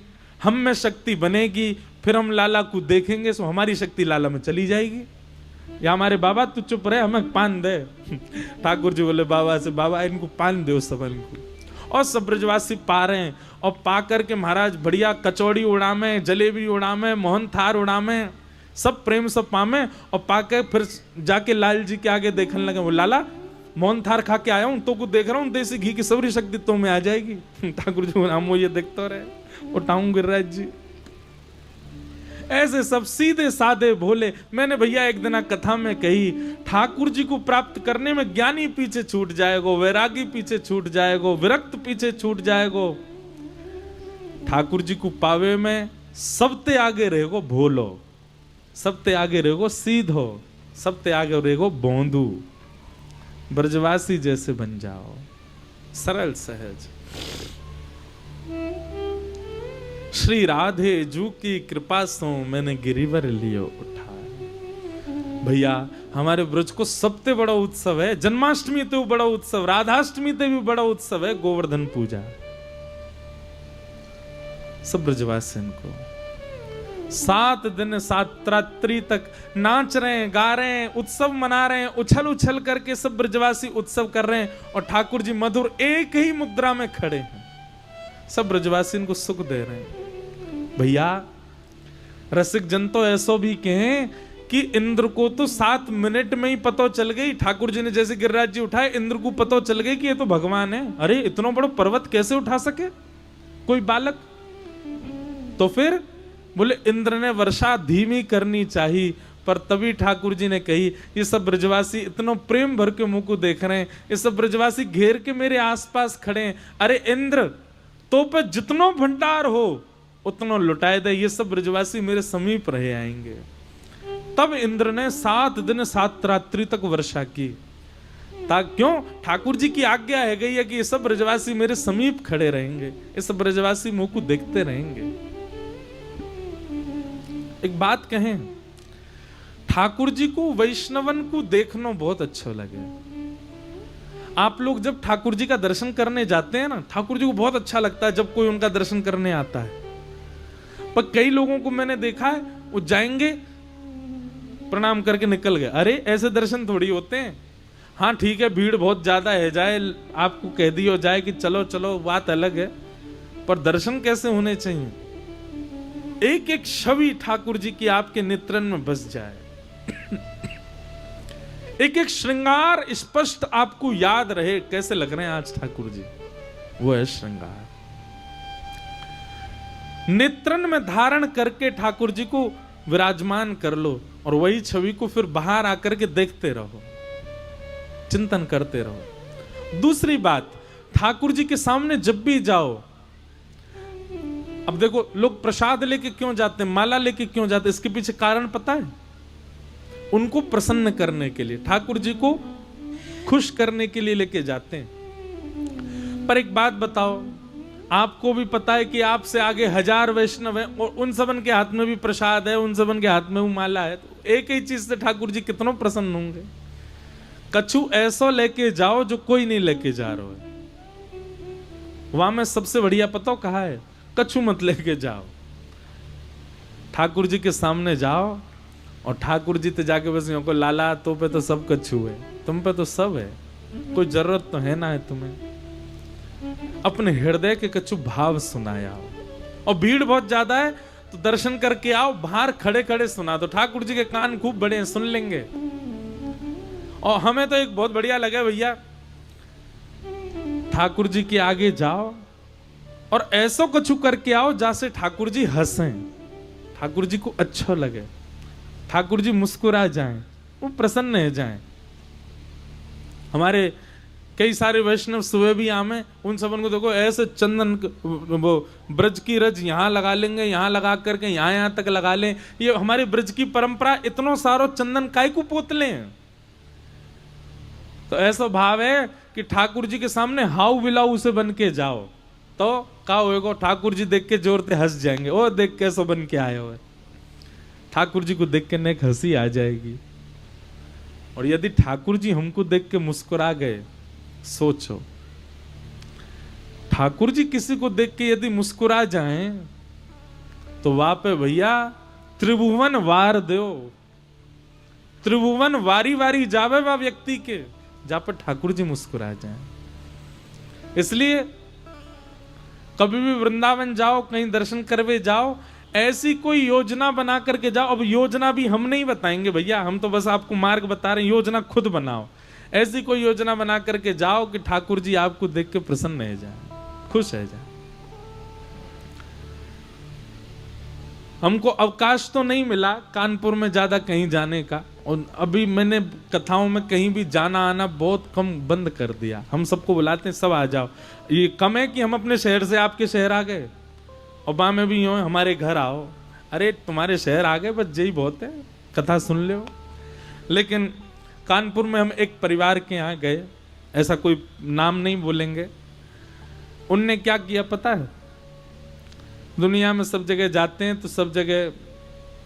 हम में शक्ति बनेगी, फिर हम लाला को देखेंगे, सो हमारी शक्ति लाला में चली जाएगी। या हमारे बाबा तू चुप रहे, हमें पान दे। ठाकुर जी बोले बाबा से, बाबा इनको पान दो सबन को। और सब ब्रजवासी पा रहे हैं, और पा करके महाराज बढ़िया कचौड़ी उड़ामे, जलेबी उड़ामे, मोहन थार उड़ामे, सब प्रेम से पामे। और पाके फिर जाके लाल जी के आगे देखने लगे, वो लाला मोहन थार खा के आया हूं, तो को देख रहा हूं, देसी घी की सबरी शक्ति तो में आ जाएगी। ठाकुर जी हम ये देखते रहे, उठाऊं गिरिराज जी। ऐसे सब सीधे साधे भोले। मैंने भैया एक दिन कथा में कही, ठाकुर जी को प्राप्त करने में ज्ञानी पीछे छूट जाएगा, वैरागी पीछे छूट जाएगा, विरक्त पीछे छूट जाएगा। ठाकुर जी को पावे में सबते आगे रहेगो भोलो, सबते आगे रहेगो सीधो, सबते आगे रहेगो बोंदू। ब्रजवासी जैसे बन जाओ, सरल सहज। श्री राधे जू की कृपा से मैंने गिरिवर लियो उठा। भैया हमारे ब्रज को सबसे बड़ा उत्सव है, जन्माष्टमी तो बड़ा उत्सव, राधाष्टमी तो भी बड़ा उत्सव है, गोवर्धन पूजा। सब ब्रजवासी को 7 दिन 7 रात्रि तक नाच रहे हैं, गा रहे हैं, उत्सव मना रहे हैं, उछल उछल करके सब ब्रजवासी उत्सव कर रहे हैं। और ठाकुर जी मधुर एक ही मुद्रा में खड़े हैं, सब ब्रजवासी इनको सुख दे रहे हैं। भैया रसिक जन तो ऐसो भी कहें कि इंद्र को तो 7 मिनट में ही पता चल गई, ठाकुर जी ने जैसे गिरिराज जी उठाए, इंद्र को पता चल गई कि ये तो भगवान है। अरे इतना बड़ा पर्वत कैसे उठा सके कोई बालक? तो फिर बोले इंद्र ने वर्षा धीमी करनी चाहिए, पर तभी ठाकुर जी ने कही, ये सब ब्रजवासी इतना प्रेम भर के मुंह को देख रहे हैं, ये सब ब्रजवासी घेर के मेरे आसपास खड़े हैं। अरे इंद्र तो पे जितनो भंडार हो उतना लुटाए दे, ये सब ब्रजवासी मेरे समीप रहे आएंगे। तब इंद्र ने 7 दिन 7 रात्रि तक वर्षा की। क्यों? ठाकुर जी की आज्ञा है गई है कि ये सब ब्रजवासी मेरे समीप खड़े रहेंगे, ये सब ब्रजवासी मुंह को देखते रहेंगे। एक बात कहें, ठाकुर जी को वैष्णवन को देखना बहुत अच्छा लगे। आप लोग जब ठाकुर जी का दर्शन करने जाते हैं ना, ठाकुर जी को बहुत अच्छा लगता है जब कोई उनका दर्शन करने आता है। पर कई लोगों को मैंने देखा है, वो जाएंगे प्रणाम करके निकल गए। अरे ऐसे दर्शन थोड़ी होते हैं। हाँ ठीक है, भीड़ बहुत ज्यादा है, जाए आपको कह दियो जाए कि चलो चलो, बात अलग है, पर दर्शन कैसे होने चाहिए? एक एक छवि ठाकुर जी की आपके नेत्रन में बस जाए, एक एक श्रृंगार स्पष्ट आपको याद रहे, कैसे लग रहे हैं आज ठाकुर जी, वो है श्रृंगार। नेत्रन में धारण करके ठाकुर जी को विराजमान कर लो, और वही छवि को फिर बाहर आकर के देखते रहो, चिंतन करते रहो। दूसरी बात, ठाकुर जी के सामने जब भी जाओ, अब देखो लोग प्रसाद लेके क्यों जाते हैं, माला लेके क्यों जाते हैं, इसके पीछे कारण पता है? उनको प्रसन्न करने के लिए, ठाकुर जी को खुश करने के लिए लेके जाते हैं। पर एक बात बताओ, आपको भी पता है कि आपसे आगे 1000 वैष्णव हैं, और उन सबन के हाथ में भी प्रसाद है, उन सबन के हाथ में वो माला है, तो एक ही चीज से ठाकुर जी कितना प्रसन्न होंगे। कछु ऐसा लेके जाओ जो कोई नहीं लेके जा रहा है। वहां में सबसे बढ़िया पता कहा है, कछु मत लेके जाओ, ठाकुर जी के सामने जाओ और ठाकुर जी तो जाके बस यूं को लाला तो पे तो सब कछु है, तुम पे तो सब है, कोई जरूरत तो है ना है तुम्हें। अपने हृदय के कछु भाव सुनाया हो, और भीड़ बहुत ज्यादा है तो दर्शन करके आओ, बाहर खड़े खड़े सुना दो, ठाकुर जी के कान खूब बड़े हैं, सुन लेंगे। और हमें तो एक बहुत बढ़िया लगे भैया, ठाकुर जी के आगे जाओ और ऐसा कछु करके आओ जैसे ठाकुर जी हंसें, ठाकुर जी को अच्छा लगे, ठाकुर जी मुस्कुरा जाएं, वो प्रसन्न हो जाएं। हमारे कई सारे वैष्णव सुबह भी आमे, उन सबन को देखो ऐसे चंदन वो ब्रज की रज यहाँ लगा लेंगे, यहाँ लगा करके यहाँ तक लगा लें। ये हमारे ब्रज की परंपरा, इतनो सारो चंदन काय को पोतले हैं। तो ऐसा भाव है कि ठाकुर जी के सामने हाउ बिलाऊ से बन के जाओ तो का होएगा, ठाकुर जी देख के जोर से हंस जाएंगे, ओ देख कैसे बन के आए हो। ठाकुर जी को देख के नेक हंसी आ जाएगी। और यदि ठाकुर जी हमको देख के मुस्कुरा गए, सोचो ठाकुर जी किसी को देख के यदि मुस्कुरा जाएं तो वहां पे भैया त्रिभुवन वार दो, त्रिभुवन वारी वारी जावे वह व्यक्ति के, जहां पर ठाकुर जी मुस्कुरा जाएं। इसलिए कभी भी वृंदावन जाओ, कहीं दर्शन करवे जाओ, ऐसी कोई योजना बना करके जाओ। अब योजना भी हम नहीं बताएंगे भैया, हम तो बस आपको मार्ग बता रहे हैं, योजना खुद बनाओ। ऐसी कोई योजना बना करके जाओ कि ठाकुर जी आपको देख के प्रसन्न रह जाए, खुश रह जाए। हमको अवकाश तो नहीं मिला कानपुर में ज्यादा कहीं जाने का, और अभी मैंने कथाओं में कहीं भी जाना आना बहुत कम बंद कर दिया। हम सबको बुलाते हैं, सब आ जाओ। ये कम है कि हम अपने शहर से आपके शहर आ गए, और वहां में भी यूं हमारे घर आओ, अरे तुम्हारे शहर आ गए बस यही बहुत है, कथा सुन लो। लेकिन कानपुर में हम एक परिवार के यहाँ गए, ऐसा कोई नाम नहीं बोलेंगे। उनने क्या किया पता है, दुनिया में सब जगह जाते हैं तो सब जगह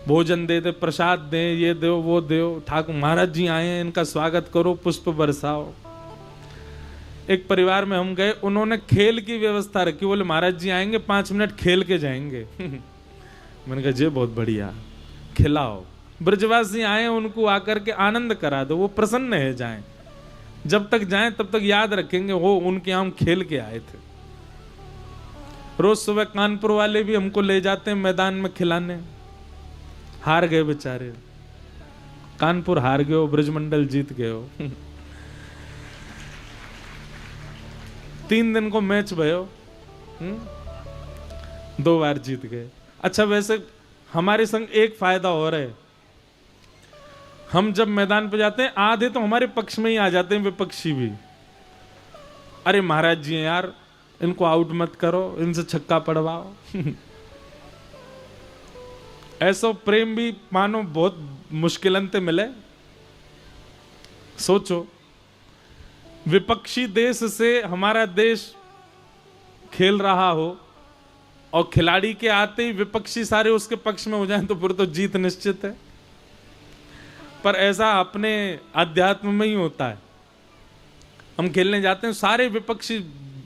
भोजन दे दे, प्रसाद दें, ये दो वो दो, ठाकुर महाराज जी आए हैं इनका स्वागत करो, पुष्प बरसाओ। एक परिवार में हम गए, उन्होंने खेल की व्यवस्था रखी, बोले महाराज जी आएंगे 5 मिनट खेल के जाएंगे। मैंने कहा जे बहुत बढ़िया, खिलाओ। ब्रजवासी आए उनको आकर के आनंद करा दो, वो प्रसन्न है जाएं, जब तक जाएं तब तक याद रखेंगे वो उनके यहाँ हम खेल के आए थे। रोज सुबह कानपुर वाले भी हमको ले जाते हैं मैदान में खिलाने, हार गए बेचारे, कानपुर हार गए हो, ब्रजमंडल जीत गए हो। 3 दिन को मैच भयो, 2 बार जीत गए। अच्छा वैसे हमारे संग एक फायदा हो रहा है, हम जब मैदान पे जाते हैं आधे तो हमारे पक्ष में ही आ जाते हैं विपक्षी भी, अरे महाराज जी यार इनको आउट मत करो, इनसे छक्का पड़वाओ। ऐसा प्रेम भी मानो बहुत मुश्किलन ते मिले। सोचो विपक्षी देश से हमारा देश खेल रहा हो और खिलाड़ी के आते ही विपक्षी सारे उसके पक्ष में हो जाएं तो फिर तो जीत निश्चित है। पर ऐसा अपने अध्यात्म में ही होता है। हम खेलने जाते हैं, सारे विपक्षी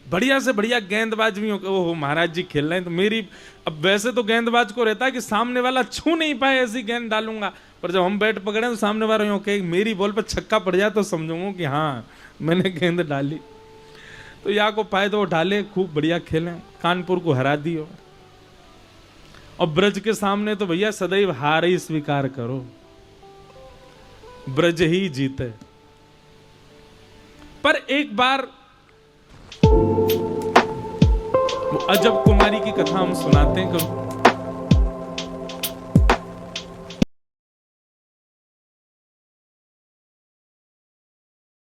बढ़िया से बढ़िया गेंदबाज भी हो, महाराज जी खेल रहे हैं तो मेरी, अब वैसे तो गेंदबाज को रहता है कि सामने वाला छू नहीं पाए ऐसी गेंद डालूंगा, पर जब हम बैट पकड़े तो सामने वाला यूं कहे मेरी बॉल पर छक्का पड़ जाए तो समझूंगा कि हाँ मैंने गेंद डाली। तो या को फायदा उठा ले, खूब बढ़िया खेलें, कानपुर को हरा दियो। और ब्रज के सामने तो भैया सदैव हार ही स्वीकार करो, ब्रज ही जीते। पर एक बार अजब कुमारी की कथा हम सुनाते हैं।